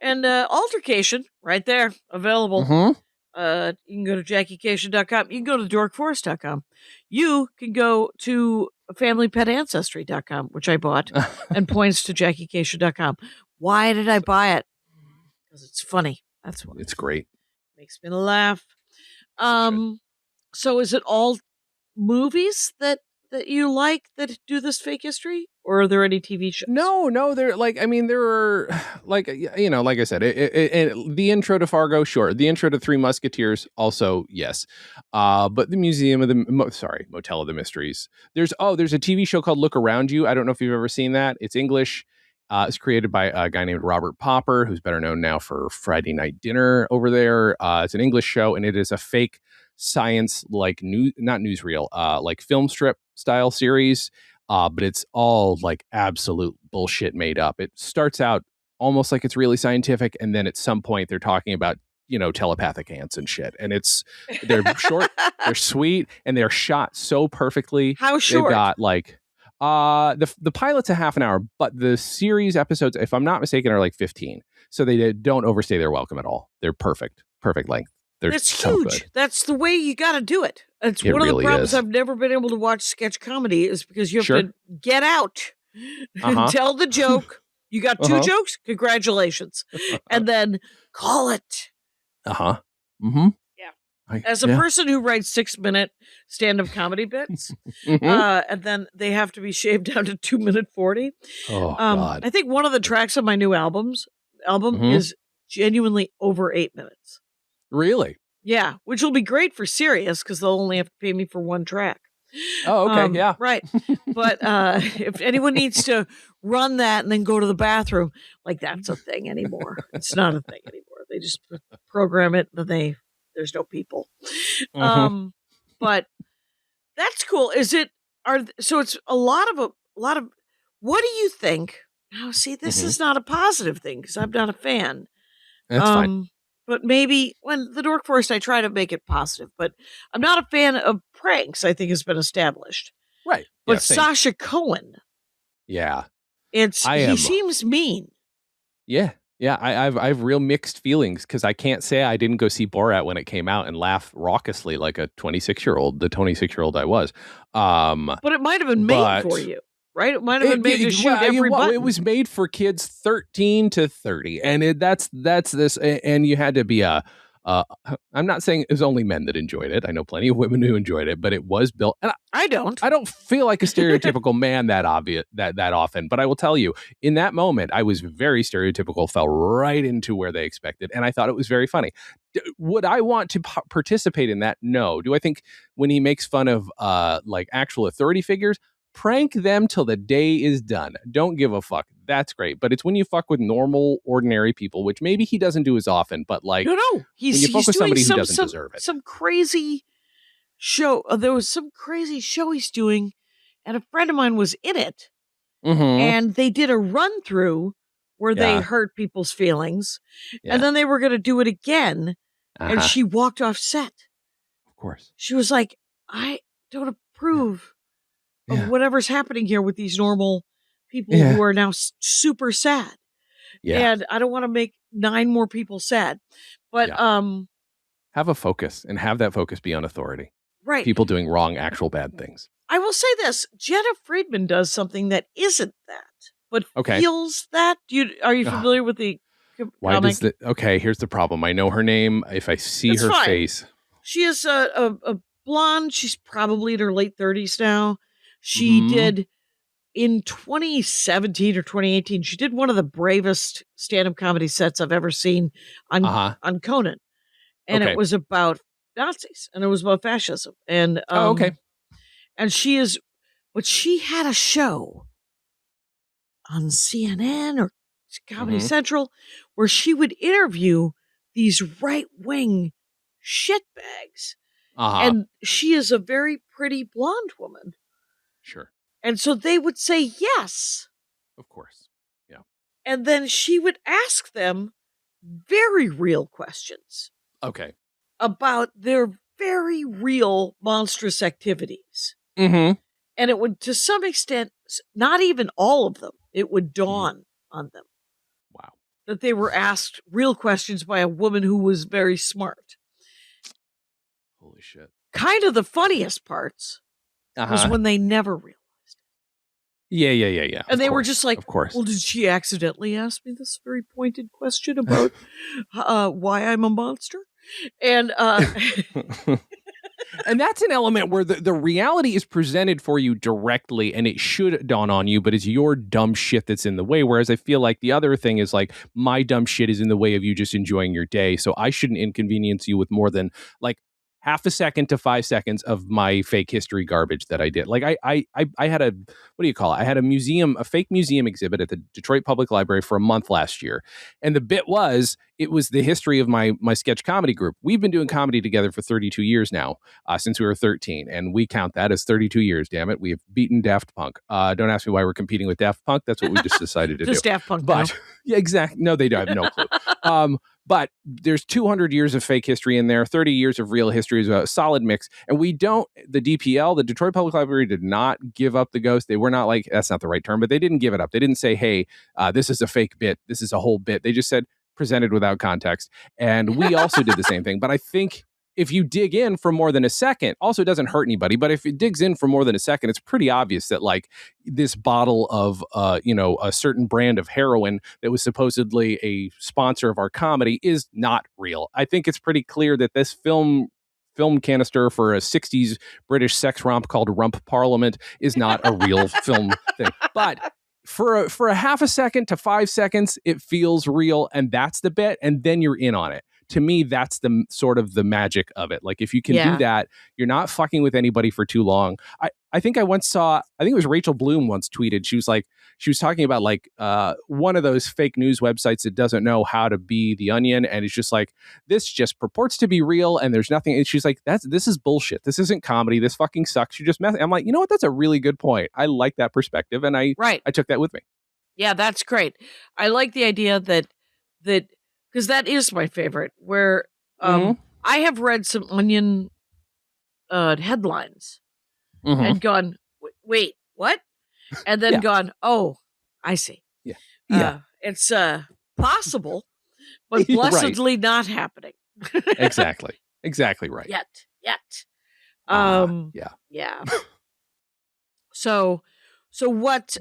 And Altercation, right there, available. You can go to JackieCation.com. You can go to DorkForest.com. You can go to FamilyPetAncestry.com, which I bought, and points to JackieCation.com. Why did I buy it? Because it's funny. That's why. It's great. Makes me laugh. So is it all movies that you like that do this fake history, or are there any TV shows? No, there are like I said, the intro to Fargo, sure. The intro to Three Musketeers, also yes. But the Motel of the Mysteries. There's a TV show called Look Around You. I don't know if you've ever seen that. It's English. It's created by a guy named Robert Popper, who's better known now for Friday Night Dinner over there. It's an English show, and it is a fake science, like not newsreel, like film strip style series. But it's all like absolute bullshit made up. It starts out almost like it's really scientific, and then at some point they're talking about telepathic ants and shit. And they're short, they're sweet, and they're shot so perfectly. How short? They've got like. The pilot's a half an hour, but the series episodes, if I'm not mistaken, are like 15. So they don't overstay their welcome at all. They're perfect length. That's so huge. Good. That's the way you got to do it. It's one really of the problems is. I've never been able to watch sketch comedy is because you have to get out, tell the joke. You got 2 jokes? Congratulations. And then call it. As a person who writes 6-minute stand-up comedy bits, and then they have to be shaved down to 2-minute 40. Oh, God. I think one of the tracks on my new album is genuinely over 8 minutes. Really? Yeah, which will be great for Sirius because they'll only have to pay me for 1 track. Oh, okay, yeah. Right. But if anyone needs to run that and then go to the bathroom, like that's a thing anymore. It's not a thing anymore. They just program it and there's no people. But that's cool. So it's a lot of what do you think? Now, see, this is not a positive thing because I'm not a fan. That's fine. But maybe when the Dork Forest, I try to make it positive, but I'm not a fan of pranks. I think has been established. Right. But Yeah, Sacha Cohen. Yeah. He seems mean. Yeah. Yeah, I've real mixed feelings because I can't say I didn't go see Borat when it came out and laugh raucously like a 26-year-old, the 26-year-old I was. But it might have been made for you, right? It might have been made to shoot every button. It was made for kids 13 to 30, and that's this. And you had to be I'm not saying it was only men that enjoyed it. I know plenty of women who enjoyed it, but it was built. And I don't. I don't feel like a stereotypical man that often, but I will tell you, in that moment, I was very stereotypical, fell right into where they expected, and I thought it was very funny. Would I want to participate in that? No. Do I think when he makes fun of like actual authority figures, prank them till the day is done? Don't give a fuck. That's great. But it's when you fuck with normal, ordinary people, which maybe he doesn't do as often, but like, no, he's when you fuck with somebody who doesn't deserve it. Some crazy show. There was some crazy show he's doing, and a friend of mine was in it, and they did a run through where they hurt people's feelings, and then they were going to do it again, and she walked off set. Of course. She was like, I don't approve of whatever's happening here with these normal people who are now super sad. Yeah. And I don't want to make 9 more people sad. But have a focus, and have that focus be on authority. Right. People doing wrong, actual bad things. I will say this. Jenna Friedman does something that isn't that, but feels that. Are you familiar with the comic? Here's the problem. I know her name. If I see her face. She is a blonde. She's probably in her late 30s now. She did, in 2017 or 2018, she did one of the bravest stand-up comedy sets I've ever seen on Conan. And it was about Nazis, and it was about fascism. And and she had a show on CNN or Comedy Central where she would interview these right-wing shitbags. And she is a very pretty blonde woman. Sure. And so they would say yes. Of course. Yeah. And then she would ask them very real questions. Okay. About their very real monstrous activities. And it would, to some extent, not even all of them, it would dawn on them. Wow. That they were asked real questions by a woman who was very smart. Holy shit. Kind of the funniest parts was when they never realized it. Yeah. And they were just like, of course. Well, did she accidentally ask me this very pointed question about why I'm a monster? And and that's an element where the reality is presented for you directly, and it should dawn on you, but it's your dumb shit that's in the way. Whereas I feel like the other thing is like, my dumb shit is in the way of you just enjoying your day. So I shouldn't inconvenience you with more than like half a second to 5 seconds of my fake history garbage that I did. Like I had a, what do you call it? I had a fake museum exhibit at the Detroit Public Library for a month last year. And the bit was, it was the history of my sketch comedy group. We've been doing comedy together for 32 years now, since we were 13. And we count that as 32 years, damn it. We have beaten Daft Punk. Don't ask me why we're competing with Daft Punk. That's what we just decided to do. Just Daft Punk. But yeah, exactly. No, they don't. I have no clue. But there's 200 years of fake history in there, 30 years of real history, is a solid mix. And the DPL, the Detroit Public Library, did not give up the ghost. They were not like, that's not the right term, but they didn't give it up. They didn't say, hey, this is a fake bit. This is a whole bit. They just said, presented without context. And we also did the same thing. But I think if you dig in for more than a second, also it doesn't hurt anybody, but if it digs in for more than a second, it's pretty obvious that like this bottle of, a certain brand of heroin that was supposedly a sponsor of our comedy is not real. I think it's pretty clear that this film canister for a 60s British sex romp called Rump Parliament is not a real film thing. But for a half a second to 5 seconds, it feels real, and that's the bit, and then you're in on it. To me, that's the sort of the magic of it. Like if you can do that, you're not fucking with anybody for too long. I think I once saw, I think it was Rachel Bloom once tweeted, she was talking about like one of those fake news websites that doesn't know how to be The Onion, and it's just like, this just purports to be real and there's nothing. And she's like, this is bullshit. This isn't comedy. This fucking sucks. You just mess. I'm like, you know what? That's a really good point. I like that perspective, and I took that with me. Yeah, that's great. I like the idea that because that is my favorite, where I have read some Onion headlines and gone, wait, what? And then gone, oh, I see. Yeah. It's possible, but blessedly not happening. Exactly right. Yet. Yeah. So So what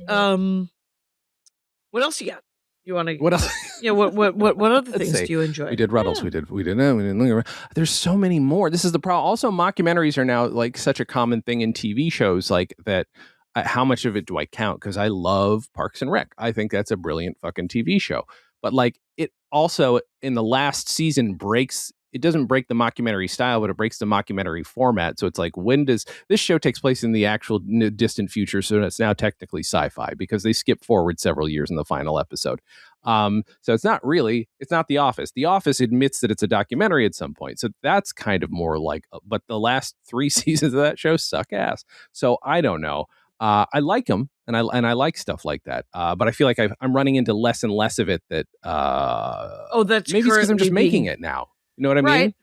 else you got? You want to? What else? Yeah. What other Let's things see. do you enjoy? We did Ruddles. Yeah. We didn't. There's so many more. This is the problem. Also, mockumentaries are now like such a common thing in TV shows, like that. How much of it do I count? Because I love Parks and Rec. I think that's a brilliant fucking TV show. But like it also in the last season breaks. It doesn't break the mockumentary style, but it breaks the mockumentary format. So it's like, when does this show takes place in the actual distant future? So it's now technically sci-fi because they skip forward several years in the final episode. So it's not The Office. The Office admits that it's a documentary at some point. So that's kind of more like, but the last 3 seasons of that show suck ass. So I don't know. I like them and I like stuff like that. But I feel like I'm running into less and less of it that, That's maybe it's because I'm just making it now. You know what I mean? Right.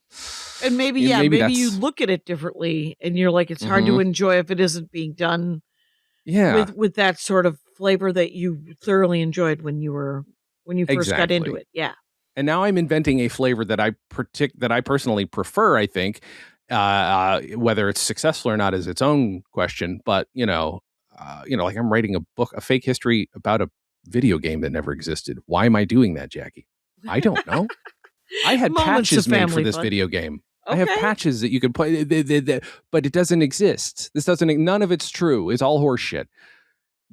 And maybe you look at it differently and you're like, it's hard to enjoy if it isn't being done with that sort of flavor that you thoroughly enjoyed when you first got into it. Yeah. And now I'm inventing a flavor that I personally prefer, I think. Whether it's successful or not is its own question, but like I'm writing a fake history about a video game that never existed. Why am I doing that, Jackie? I don't know. I had patches made for this video game. Okay. I have patches that you can play, but it doesn't exist. None of it's true. It's all horse shit.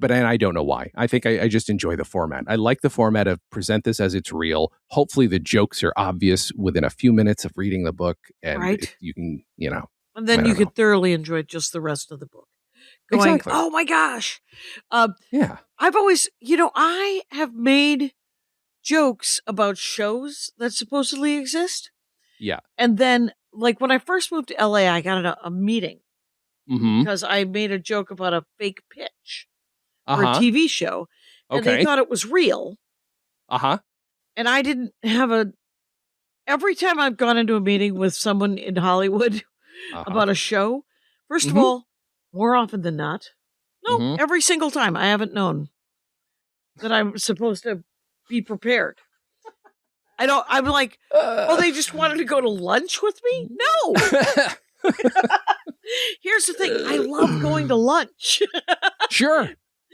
And I don't know why. I think I just enjoy the format. I like the format of present this as it's real. Hopefully the jokes are obvious within a few minutes of reading the book. And you can, And then you could thoroughly enjoy just the rest of the book. Going, exactly. Oh my gosh. Yeah. I've always, I have made jokes about shows that supposedly exist. Yeah. And then, like, when I first moved to LA, I got a meeting because I made a joke about a fake pitch for a TV show. And they thought it was real. And I didn't have every time I've gone into a meeting with someone in Hollywood about a show, first of all, more often than not, every single time, I haven't known that I'm supposed to be prepared. I'm like, they just wanted to go to lunch with me? No. Here's the thing. I love going to lunch. Sure.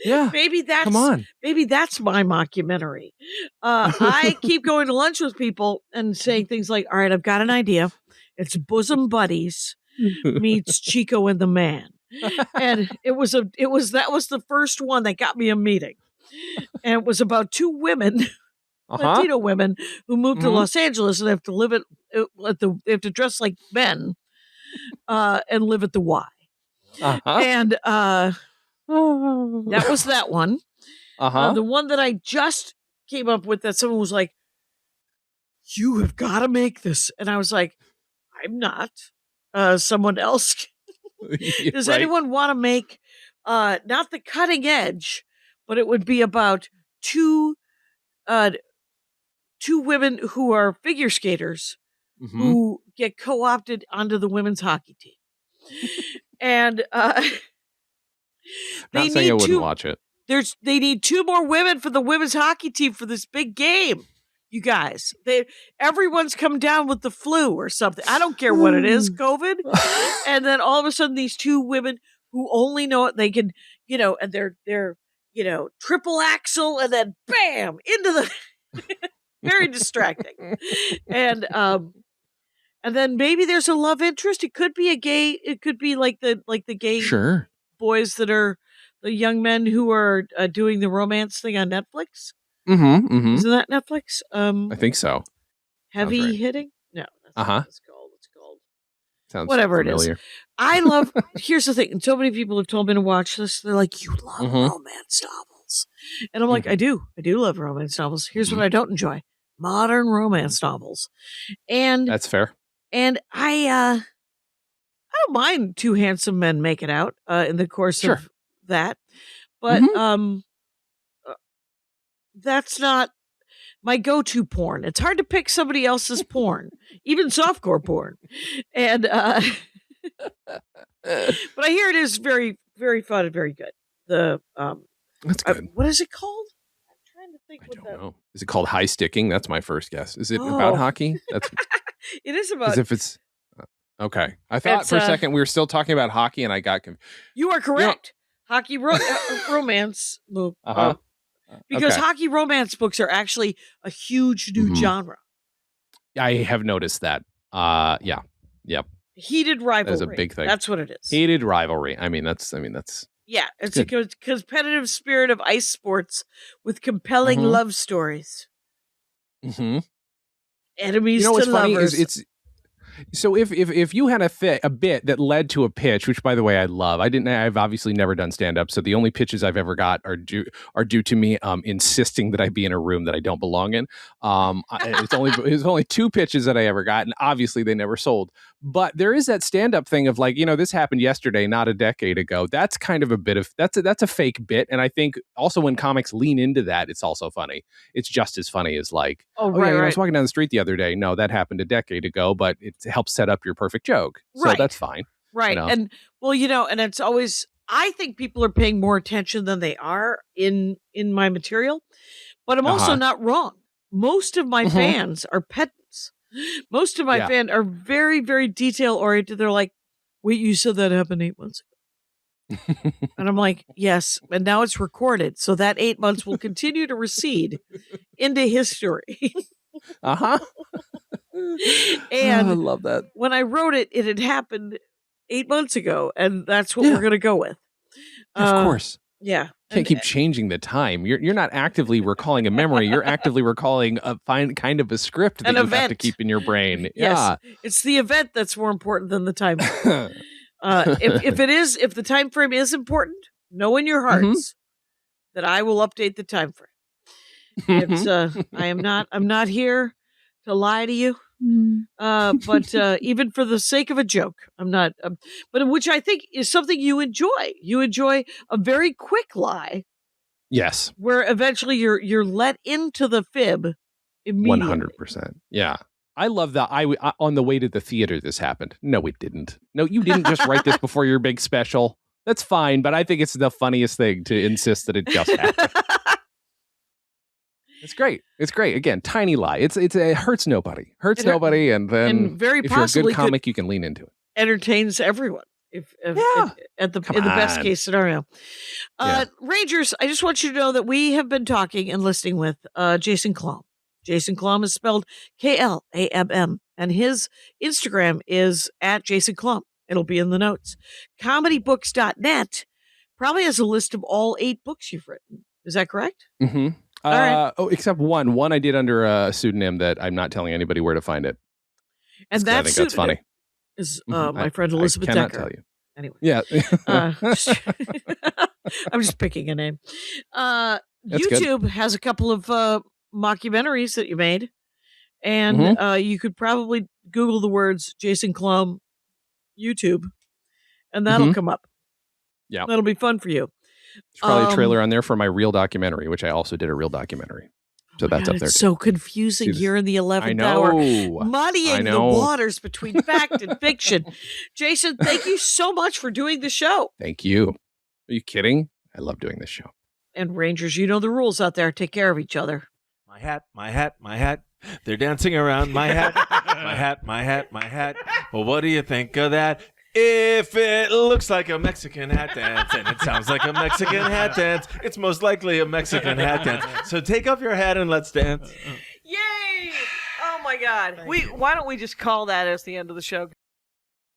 Yeah. Maybe that's my mockumentary. I keep going to lunch with people and saying things like, all right, I've got an idea. It's Bosom Buddies meets Chico and the Man. And that was the first one that got me a meeting. And it was about 2 women, Latino women, who moved to Los Angeles and have to live they have to dress like men, and live at the Y. And that was that one. The one that I just came up with that someone was like, you have got to make this. And I was like, I'm not. Someone else. Does anyone want to make, not the cutting edge, but it would be about 2 women who are figure skaters who get co-opted onto the women's hockey team. And not saying I wouldn't watch it. They need 2 more women for the women's hockey team for this big game. You guys, everyone's come down with the flu or something. I don't care what it is, COVID. And then all of a sudden, these 2 women who only know it, they can, and they're triple axel, and then bam into the very distracting. And then maybe there's a love interest. It could be a gay. It could be like the gay boys that are the young men who are doing the romance thing on Netflix. Isn't that Netflix? I think so. Heavy hitting? No. That's not what it's called. It's called Sounds whatever familiar. It is. I love. Here's the thing. And so many people have told me to watch this. They're like, "You love romance novels," and I'm like, "I do. I do love romance novels." Here's what I don't enjoy: modern romance novels. And that's fair. And I don't mind 2 handsome men make it out in the course of that, but that's not my go-to porn. It's hard to pick somebody else's porn, even softcore porn. And but I hear it is very, very fun and very good. That's good. What is it called? I'm trying to think. I don't know. Is it called High Sticking? That's my first guess. Is it about hockey? That's. It is about. As if it's. Okay. I thought for a second we were still talking about hockey, and I got confused. You are correct. hockey romance book. Uh-huh. Because Okay. hockey romance books are actually a huge new genre. I have noticed that. Yeah. Yep. Heated rivalry. That is a big thing. That's what it is. Heated rivalry. I mean, that's Yeah, it's a competitive spirit of ice sports with compelling love stories. mm-hmm. Enemies You know to what's funny lovers. is it's so if you had a bit that led to a pitch, which by the way I love. I've obviously never done stand up, so the only pitches I've ever got are due to me insisting that I be in a room that I don't belong in. It's only 2 pitches that I ever got, and obviously they never sold. But there is that stand up thing of like, this happened yesterday, not a decade ago. That's kind of a bit of that's a fake bit, and I think also when comics lean into that, it's also funny. It's just as funny as like, right. I was walking down the street the other day. No, that happened a decade ago, but it helps set up your perfect joke. So Right. that's fine. Right. And and it's always, I think people are paying more attention than they are in my material, but I'm also not wrong. Most of my fans are pedants. Most of my fans are very, very detail oriented. They're like, wait, you said that happened 8 months ago. And I'm like, yes. And now it's recorded. So that 8 months will continue to recede into history. And I love that. when I wrote it, it had happened 8 months ago, and that's what we're going to go with. Of course. Yeah. Can't keep changing the time. You're not actively recalling a memory. You're actively recalling a kind of a script that An you have to event. keep in your brain. Yes. It's the event that's more important than the time frame. If the time frame is important, know in your hearts that I will update the time frame. It's I'm not here to lie to you. But even for the sake of a joke, I'm not. But which I think is something you enjoy. You enjoy a very quick lie. Yes. Where eventually you're let into the fib immediately. 100%. Yeah. I love that. I on the way to the theater, this happened. No, it didn't. No, you didn't just write this before your big special. That's fine, but I think it's the funniest thing to insist that it just happened. It's great. It's great. Again, tiny lie. It hurts nobody. Nobody, and then and very if you're a possibly good comic, you can lean into it. Entertains everyone. If in the best case scenario. Rangers, I just want you to know that we have been talking and listening with Jason Klamm. Jason Klamm is spelled Klamm, and his Instagram is at Jason Klamm. It'll be in the notes. Comedybooks.net probably has a list of all 8 books you've written. Is that correct? Mm-hmm. All right. Oh, except one. One I did under a pseudonym that I'm not telling anybody where to find it. And I think that's funny. Is my friend Elizabeth I cannot Decker. tell you. Anyway. Yeah. I'm just picking a name. That's YouTube has a couple of mockumentaries that you made. And you could probably Google the words Jason Klamm YouTube, and that'll come up. Yeah. That'll be fun for you. There's probably a trailer on there for my real documentary, which I also did a real documentary. So that's up there. It's too. so confusing here in the 11th hour. Muddying the waters between fact and fiction. Jason, thank you so much for doing the show. Thank you. Are you kidding? I love doing this show. And Rangers, you know the rules out there. Take care of each other. My hat, my hat, my hat. They're dancing around my hat. My hat, my hat, my hat. Well, what do you think of that? If it looks like a Mexican hat dance and it sounds like a Mexican hat dance, it's most likely a Mexican hat dance. So take off your hat and let's dance. Yay! Oh my God. Why don't we just call that as the end of the show?